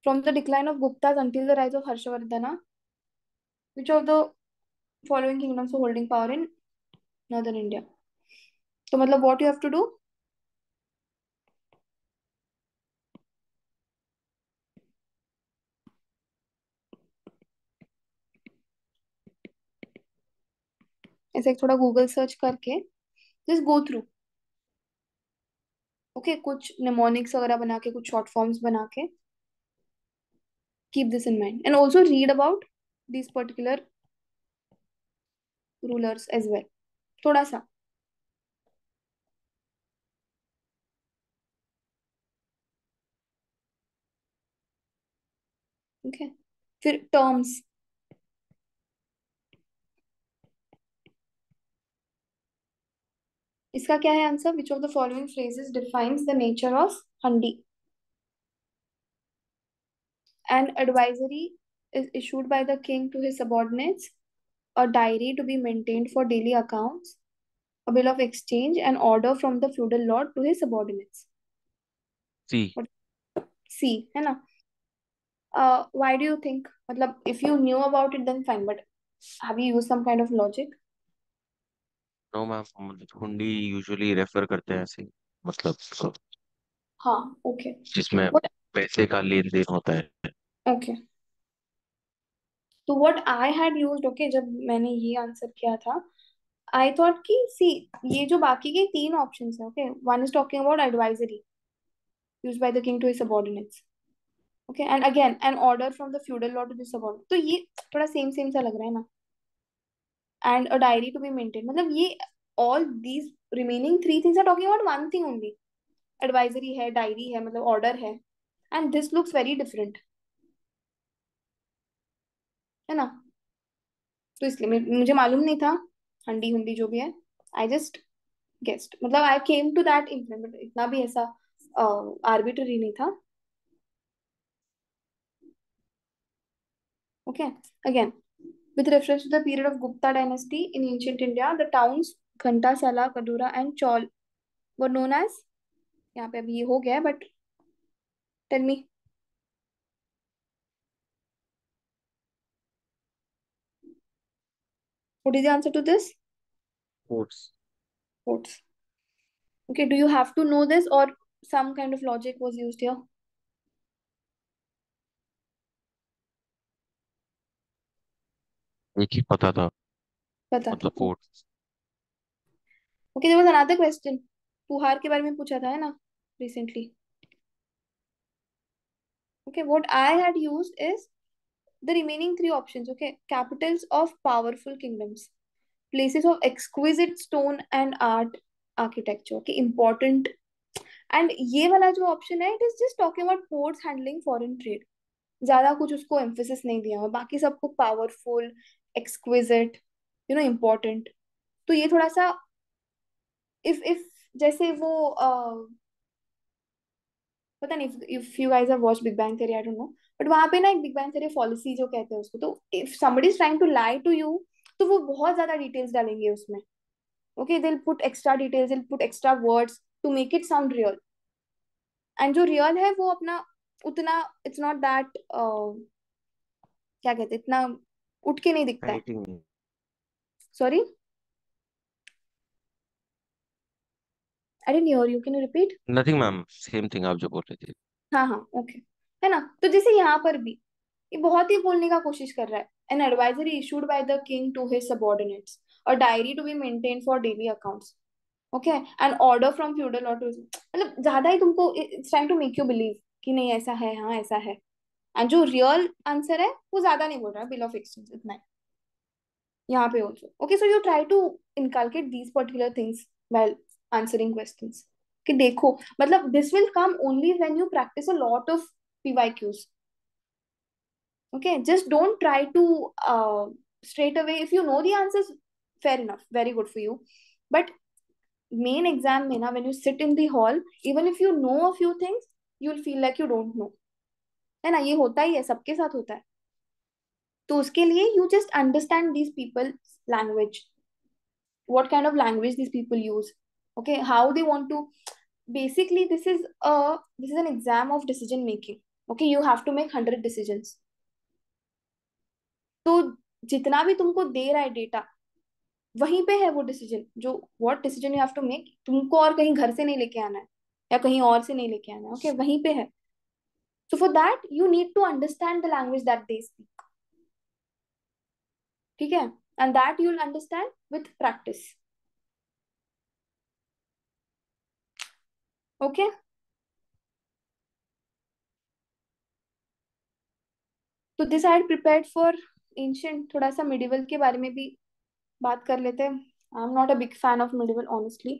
From the decline of Guptas until the rise of Harshavardhana, which of the following kingdoms were holding power in northern India? तो मतलब what you have to do, ऐसे थोड़ा गूगल सर्च करके जस्ट गो थ्रू। ओके, कुछ mnemonics वगैरह बना के, कुछ शॉर्ट फॉर्म्स बना के, keep this in mind and also read about these particular rulers as well, थोड़ा सा। ओके, फिर टर्म्स, इसका क्या है answer? Which of the following phrases defines the nature of hundi? An advisory is issued by the king to his subordinates, a diary to be maintained for daily accounts, a bill of exchange, an order from the feudal lord to his subordinates. C. What? C, है ना? Why do you think, मतलब if you knew about it then fine, but have you used some kind of logic? No ma'am, मतलब hundi usually refer करते हैं ऐसे, मतलब हाँ, okay. जिसमें What? पैसे का लेन देन होता है। ओके, तो what I had used, okay, जब मैंने ये आंसर किया था, आई थॉट कि सी, ये जो बाकी के तीन ऑप्शन है, okay, one is talking about advisory use by the king to his subordinates, okay, and again an order from the feudal lord to this subordinate, तो ये थोड़ा सेम सेम सा लग रहा है ना, and a diary to be maintain, मतलब ये all these remaining three things are talking about one thing only, advisory है, डायरी है, मतलब ऑर्डर है, and this looks very different, है ना। तो इसलिए मुझे मालूम नहीं था, हंडी हुंडी जो भी है, आई जस्ट गेस्ड, मतलब I came to that impression, but इतना भी ऐसा आर्बिट्ररी नहीं था। Okay, again, with reference to the period of Gupta dynasty in ancient India, the towns Ghantasala, Kadura and Chaul were known as, यहाँ पे अभी ये हो गया है, but tell me, what is the answer to this? Forts. Forts. Okay, do you have to know this or some kind of logic was used here? एक ही पता था, पता था। मतलब forts. Okay, there was another question. पुहार के बारे में पूछा था, है ना, recently. Okay, what I had used is the remaining three options. Okay, capitals of powerful kingdoms, places of exquisite stone and art architecture. Okay, important. And ये वाला जो ऑप्शन है, it is just talking about ports handling foreign trade. ज्यादा कुछ उसको emphasis नहीं दिया हुआ, बाकी सबको powerful, exquisite, important. तो ये थोड़ा सा, if जैसे वो पता नहीं if you guys have watched big bang theory, I don't know, but वहां पे ना एक बिग बैंग थ्योरी पॉलिसी जो कहते हैं उसको, तो if somebody is trying to lie to you, तो वो बहुत ज्यादा डिटेल्स डालेंगे उसमें, okay, they will put extra details, they will put extra words to make it sound real, and जो रियल है वो अपना उतना, इट्स नॉट दैट, क्या कहते हैं, इतना उठ के नहीं दिखता है। Writing. Sorry, I didn't here you, can you repeat? Nothing ma'am, same thing आप जो बोल रहे थे। हाँ हाँ, ओके, है ना, तो जैसे यहाँ पर भी ये बहुत ही बोलने का कोशिश कर रहा है, an advisory issued by the king to his subordinates, और diary to be maintain for daily accounts, okay, and order from feudal और टू, मतलब ज्यादा ही तुमको it's trying to make you believe कि नहीं ऐसा है, हाँ ऐसा है, एंड जो रियल आंसर है वो ज्यादा नहीं बोल रहा है, बिल ऑफ एक्सचेंज इतना है यहाँ पे also, okay, so you try to inculcate these particular things well answering questions, कि देखो, मतलब this will come only when you practise a lot of PYQs. Okay, just don't try to straight away. If you know the answers, fair enough, very good for you. But main exam mein na, when you sit in the hall, even if you know a few things, you'll feel like you don't know. है ना, ये होता ही है, सबके साथ होता है, तो उसके लिए you just understand these people language, what kind of language these people use, okay, how they want to, basically this is an exam of decision making, okay, you have to make 100 decisions, तो जितना भी तुमको दे रहा है data, वहीं पे है वो डिसीजन, जो what decision you have to make, तुमको और कहीं घर से नहीं लेके आना है या कहीं और से नहीं लेके आना है, ओके, वहीं पे है, so for that you need to understand the language that they speak, ठीक है, and that you will understand with practice, okay. तो this I had prepared for ancient, थोड़ा सा मिडिवल के बारे में भी बात कर लेते हैं, I am not a big fan of medieval honestly,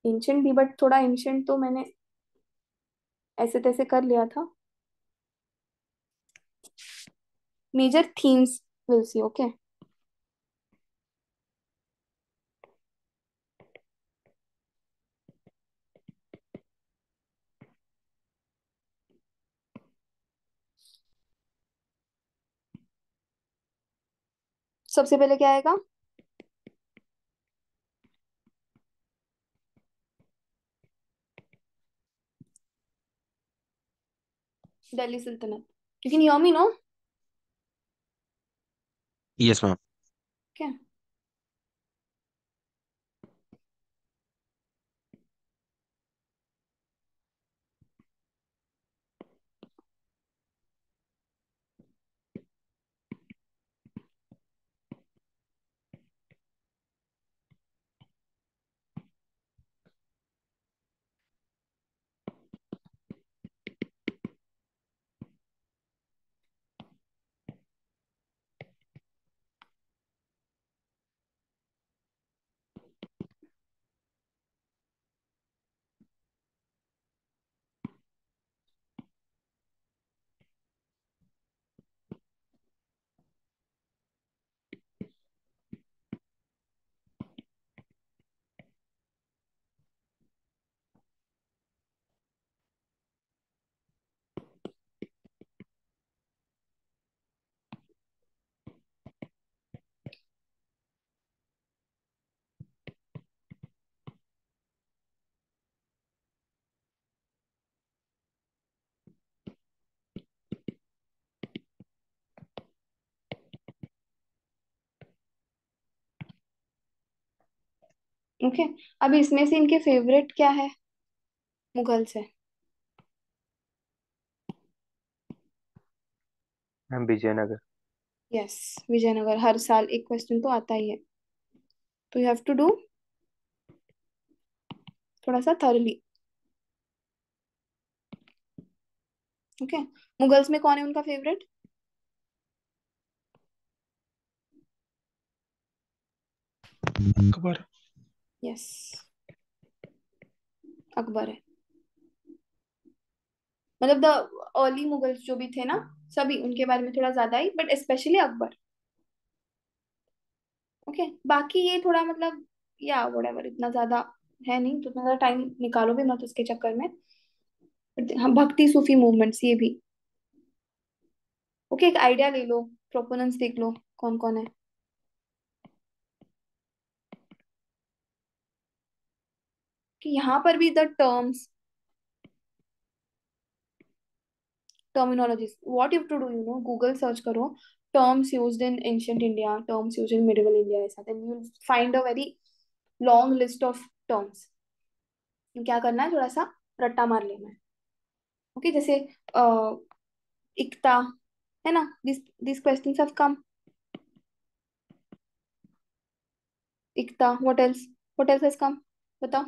ancient भी, बट थोड़ा एंशियंट तो मैंने ऐसे तैसे कर लिया था, major themes will see, okay. सबसे पहले क्या आएगा? दिल्ली सल्तनत, you can hear me, no? Yes ma'am. Okay. Okay, अब इसमें से इनके फेवरेट क्या है मुगल से? विजयनगर। यस, विजयनगर। हर साल एक क्वेश्चन तो आता ही है, तो यू हैव टू डू थोड़ा सा थर्ली। ओके, मुगल्स में कौन है उनका फेवरेट? अकबर। यस, अकबर है। मतलब द अर्ली मुगल्स जो भी थे ना, सभी उनके बारे में थोड़ा ज्यादा ही, बट स्पेशली अकबर। ओके, बाकी ये थोड़ा मतलब या व्हाटएवर, इतना ज्यादा है नहीं, तो इतना ज्यादा टाइम निकालो भी मत उसके चक्कर में। But हाँ, भक्ति सूफी मूवमेंट्स ये भी। ओके, एक आइडिया ले लो, प्रोपोनेंट्स देख लो कौन कौन है। कि यहाँ पर भी the terms, terminologies, what you to do, Google search करो terms used in ancient India, terms used in medieval India, ऐसा then you find a very long list of terms. क्या करना है, थोड़ा सा रट्टा मार लेना है। ओके, जैसे इक्ता है ना, दिस क्वेश्चंस हैव कम। इक्ता, व्हाट एल्स हैज कम, बताओ।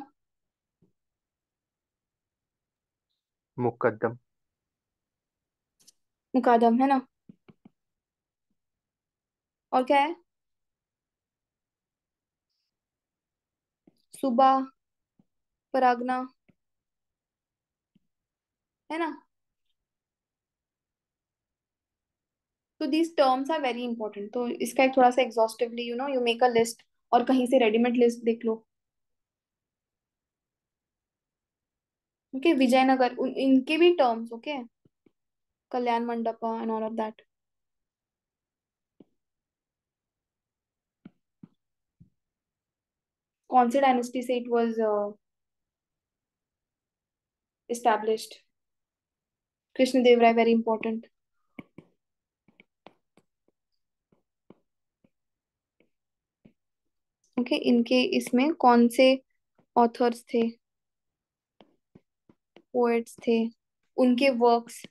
मुकद्दम। मुकादम है ना, और क्या है? सुबह, परागना, है ना। तो these terms are very important, तो इसका एक थोड़ा सा exhaustively you make a list, और कहीं से रेडीमेड लिस्ट देख लो। ओके, विजयनगर इनके भी terms, okay, Kalyana Mandapa and all of that. कौन से डायनेस्टी से it was established? Krishnadeva Raya, very important. Okay, इनके इसमें कौन से ऑथर्स थे, पोएट्स थे, उनके वर्क्स,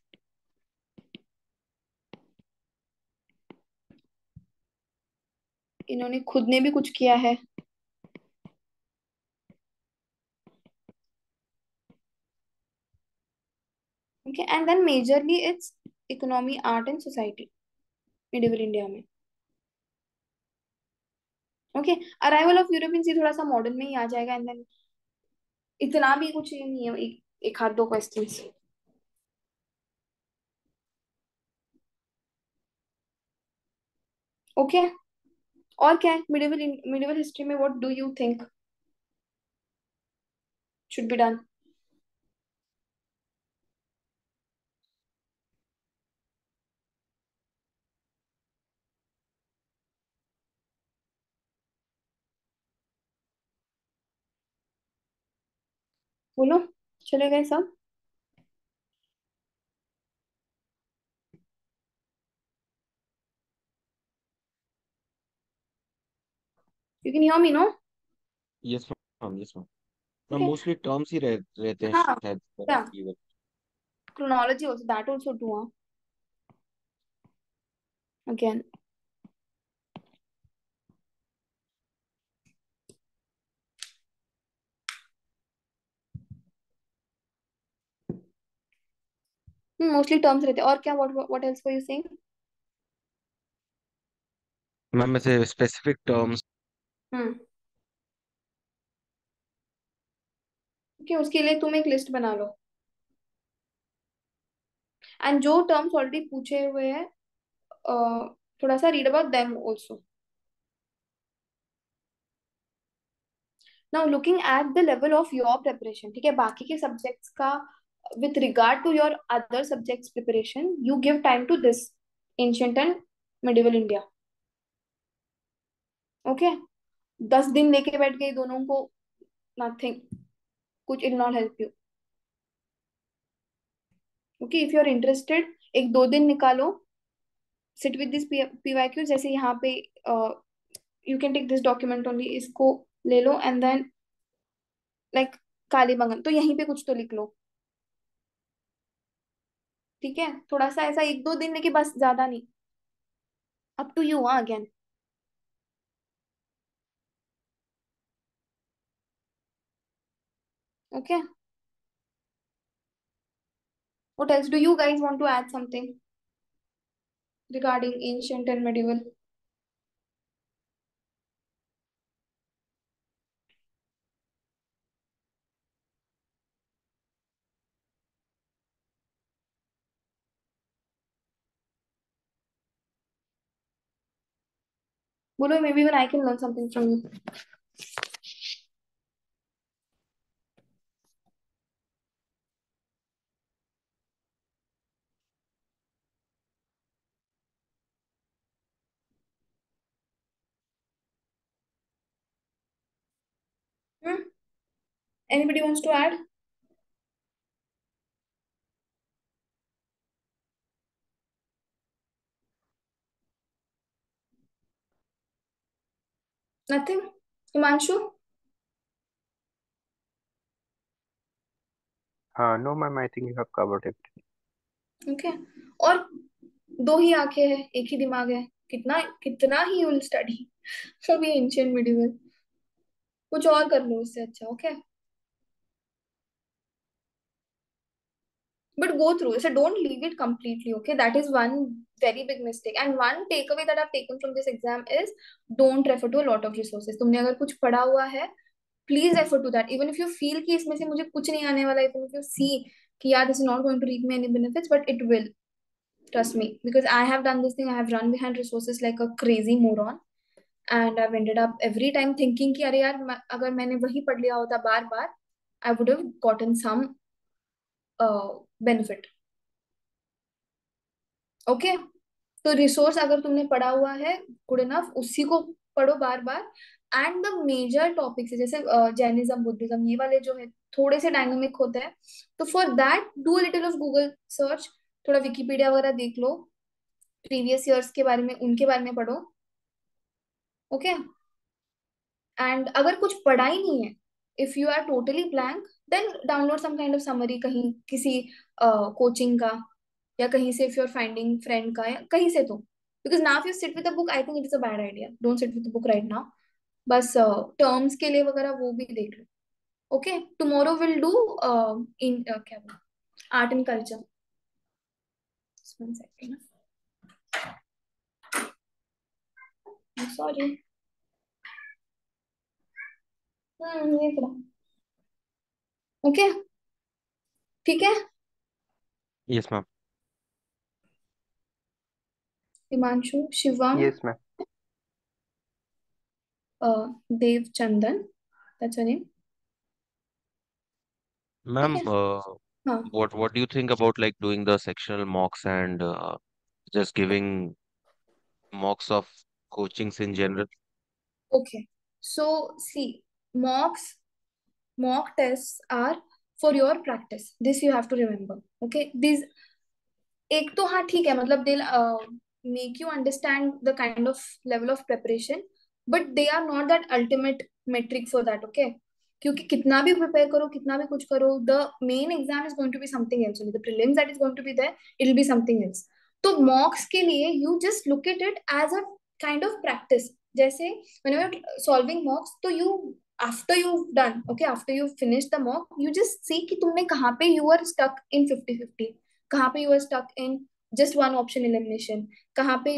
इन्होंने खुद ने भी कुछ किया है। Okay, and then majorly it's economy, art and society, medieval India में। ओके, अराइवल ऑफ यूरोपियंस ये थोड़ा सा मॉडर्न में ही आ जाएगा, एंड देन इतना भी कुछ ये नहीं है, एक हाथ दो क्वेश्चंस। ओके, और क्या है मिडिवल हिस्ट्री में, what do you think should be done? बोलो, चले गए सब? You can hear me, no? Yes ma'am, yes ma'am. Ma'am okay, mostly terms ही रहते हैं हाँ, शायद क्या केवल। chronology also, that also do, again. Mostly terms रहते हैं, और क्या, what else were you saying? Ma'am ऐसे स्पेसिफिक टर्म्स। हम्म, ओके, उसके लिए तुम एक लिस्ट बना लो, एंड जो टर्म्स ऑलरेडी पूछे हुए हैं, थोड़ा सा read about them also. Now looking at the level of your preparation, ठीक है, बाकी के सब्जेक्ट्स का with regard to your other subjects preparation, you give time to this ancient and medieval India. Okay, 10 दिन लेके बैठ गए दोनों को, नथिंग, कुछ it not help you. Okay, if you are interested, एक 2 दिन निकालो, सिट विद दिस पीवाईक्यू, जैसे यहाँ पे you can take this document only, इसको ले लो, एंड देन लाइक कालीबंगन, तो यहीं पे कुछ तो लिख लो, ठीक है? थोड़ा सा ऐसा 1-2 दिन लेके, बस ज्यादा नहीं। Up to you again. Okay, what else do you guys want to add something regarding ancient and medieval? बोलो, maybe even I can learn something from you. Hmm? Anybody wants to add? Nothing? Himanshu? No, ma'am, I think you have covered everything. Okay. और दो ही आंखें हैं, एक ही दिमाग है, कितना कितना ही you'll study, वो भी ancient medieval, कुछ और कर लो उससे अच्छा। Okay, but go through, so don't leave it completely. Okay, that is one very big mistake, and one takeaway that I've taken from this exam is don't refer to a lot of resources. तुमने अगर कुछ पढ़ा हुआ है, please refer to that, even if you feel कि इसमें से मुझे कुछ नहीं आने वाला, even if you see कि यार this is not going to reap me any benefits, but it will, trust me, because I have done this thing. I have run behind resources like a crazy moron, and I've ended up every time thinking कि अरे यार अगर मैंने वही पढ़ लिया होता बार बार, I would have gotten some benefit. Okay, तो रिसोर्स अगर तुमने पढ़ा हुआ है, गुड इनफ, उसी को पढ़ो बार बार। एंड द मेजर टॉपिक्स जैसे जैनिज्म, बुद्धिज्म, ये वाले जो है थोड़े से डायनामिक होते हैं, तो for that do little of Google search, थोड़ा विकिपीडिया वगैरह देख लो, प्रीवियस ईयर्स के बारे में, उनके बारे में पढ़ो। ओके, एंड अगर कुछ पढ़ा ही नहीं है, if you are totally blank, then download some kind of summary, कहीं किसी कोचिंग का, या कहीं से, if you are finding friend का, या कहीं से तो, because now if you sit with a book, I think it is a bad idea, don't sit with the book right now. बस टर्म्स के लिए वगैरह वो भी देख लो। Okay, tomorrow will do in क्या बोला, आर्ट एंड कल्चर। सॉरी, ये ओके, ठीक है। Yes, ma'am. Himanshu, Shivam, Yes, ma'am. Dev Chandan, that's her name. ठीक Ma'am, है, हाँ, what do you think about like doing the sectional mocks and just giving mocks of coachings in general? okay. So see, mock tests are for your practice. This you have to remember. Okay, these, एक तो हाँ ठीक है, मतलब they make you understand the kind of level of preparation, but they are not that ultimate metric for that. Okay, क्योंकि कितना भी prepare करो, कितना भी कुछ करो, the main exam is going to be something else, the prelims that is going to be there, it will be something else. तो mocks के लिए you just look at it as a kind of practice. जैसे whenever you are solving mocks, तो you, after you've done, okay, after you've finished the mock, you just see कि तुमने कहाँ पे you are stuck in 50-50, कहाँ पे you are stuck in just one option elimination, कहाँ पे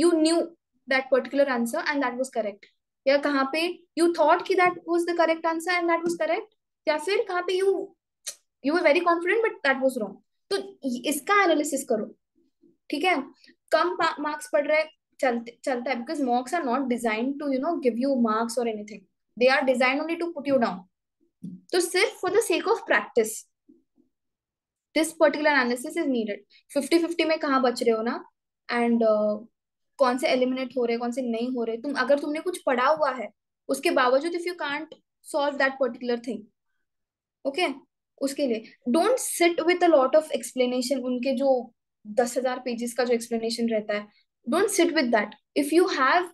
you knew that particular answer and that was correct, या कहाँ पे you thought कि that was the correct answer and that was correct, या फिर कहाँ पे you were very confident but that was wrong। तो इसका एनालिसिस करो, ठीक है? कम मार्क्स पढ़ रहे, चलता है, because mocks are not design to give you marks और anything, they are design only to put you down. तो सिर्फ for the sake of practice this particular analysis is needed. 50-50 में कहाँ बच रहे हो ना, एंड कौन से एलिमिनेट हो रहे, कौन से नहीं हो रहे, अगर तुमने कुछ पढ़ा हुआ है, उसके बावजूद if you can't solve that particular thing, okay, उसके लिए don't sit with a lot of explanation, उनके जो 10,000 पेजेस का जो एक्सप्लेनेशन रहता है, don't sit with that. If you have,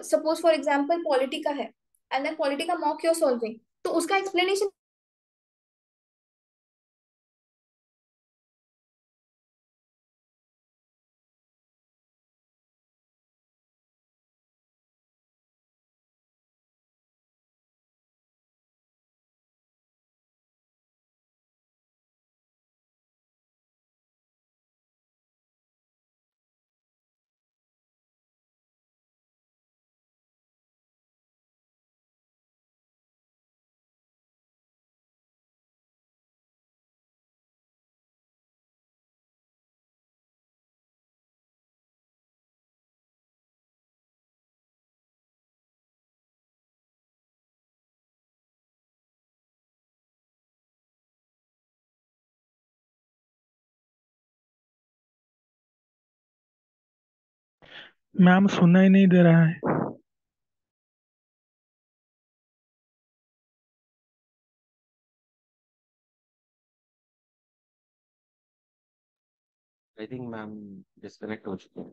suppose for example polity का है, एंड देन पॉलिटी का मॉक यू आर सॉल्विंग, तो उसका एक्सप्लेनेशन मैम सुनाई नहीं दे रहा है। आई थिंक मैम डिस्कनेक्ट हो चुके हैं।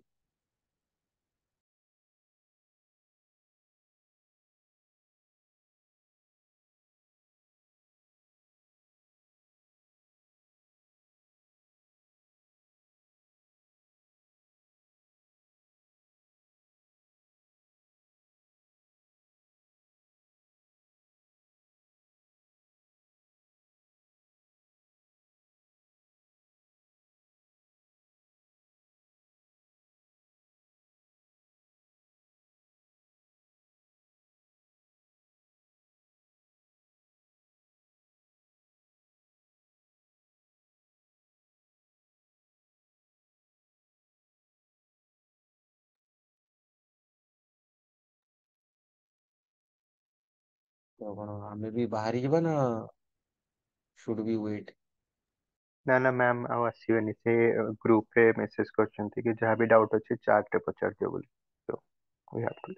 ତ କଣ ଆମେ ବି ବାହାରି ଯିବା ନା should we wait? ନା ନା ମ୍ୟାମ୍ ଆଉ ଆସିବେନି, ସେ ଗ୍ରୁପରେ ମେସେଜ କରିଛନ୍ତି କି ଯାହା ବି ଡାଉଟ୍ ଅଛି ଚାର୍ଟରେ ପଚାରିଦିଅ ବୋଲି, so we have to